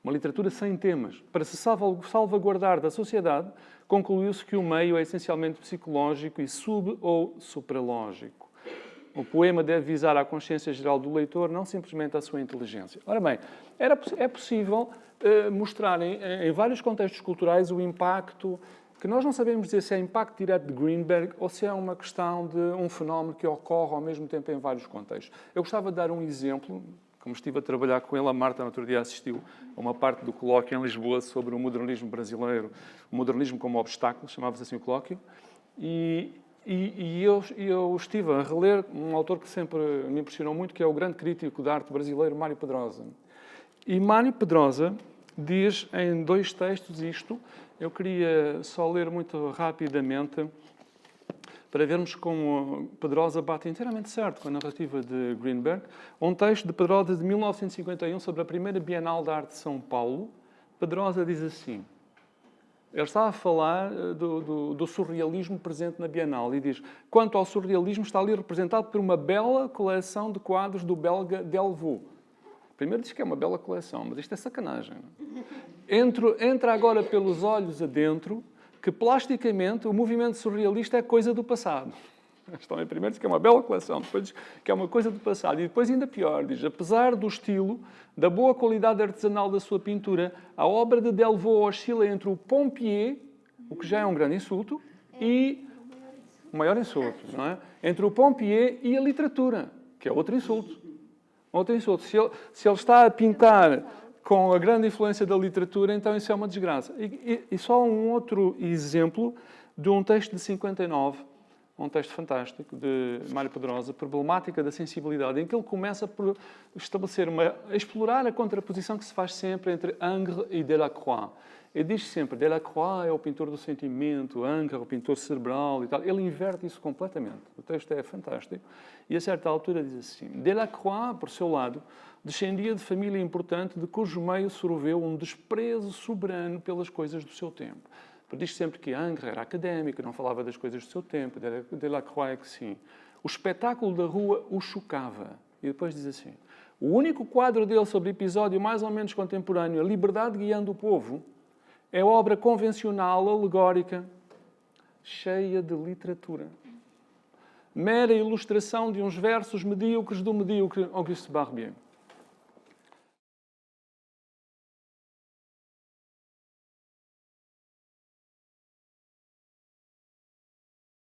uma literatura sem temas. Para se salvaguardar da sociedade, concluiu-se que o meio é essencialmente psicológico e sub- ou supralógico. O poema deve visar a consciência geral do leitor, não simplesmente a sua inteligência. Ora bem, é possível mostrar em vários contextos culturais o impacto, que nós não sabemos dizer se é impacto direto de Greenberg ou se é uma questão de um fenómeno que ocorre ao mesmo tempo em vários contextos. Eu gostava de dar um exemplo, como estive a trabalhar com ele, a Marta no outro dia assistiu a uma parte do colóquio em Lisboa sobre o modernismo brasileiro, o modernismo como obstáculo, chamava-se assim o colóquio, e eu estive a reler um autor que sempre me impressionou muito, que é o grande crítico de arte brasileiro, Mário Pedrosa. E Mário Pedrosa diz em 2 textos isto. Eu queria só ler muito rapidamente para vermos como Pedrosa bate inteiramente certo com a narrativa de Greenberg. Um texto de Pedrosa de 1951 sobre a primeira Bienal de Arte de São Paulo. Pedrosa diz assim... Ele está a falar do surrealismo presente na Bienal e diz: quanto ao surrealismo, está ali representado por uma bela coleção de quadros do belga Delvaux. Primeiro diz que é uma bela coleção, mas isto é sacanagem. Entra agora pelos olhos adentro que, plasticamente, o movimento surrealista é coisa do passado. Então, primeiro diz que é uma bela coleção, depois diz que é uma coisa do passado. E depois, ainda pior, diz, apesar do estilo, da boa qualidade artesanal da sua pintura, a obra de Delvaux oscila entre o Pompier, o que já é um grande insulto, e o maior insulto, não é? Entre o Pompier e a literatura, que é outro insulto. Outro insulto. Se ele está a pintar com a grande influência da literatura, então isso é uma desgraça. E só um outro exemplo de um texto de 59, um texto fantástico de Mário Pedrosa, Problemática da Sensibilidade, em que ele começa por estabelecer explorar a contraposição que se faz sempre entre Ingres e Delacroix. Ele diz sempre, Delacroix é o pintor do sentimento, Ingres é o pintor cerebral e tal. Ele inverte isso completamente. O texto é fantástico. E a certa altura diz assim, Delacroix, por seu lado, descendia de família importante de cujo meio sorveu um desprezo soberano pelas coisas do seu tempo. Diz sempre que Ingres era académico, não falava das coisas do seu tempo, Delacroix é que sim. O espetáculo da rua o chocava. E depois diz assim, o único quadro dele sobre episódio mais ou menos contemporâneo, a liberdade guiando o povo, é obra convencional, alegórica, cheia de literatura. Mera ilustração de uns versos medíocres do medíocre Auguste Barbier.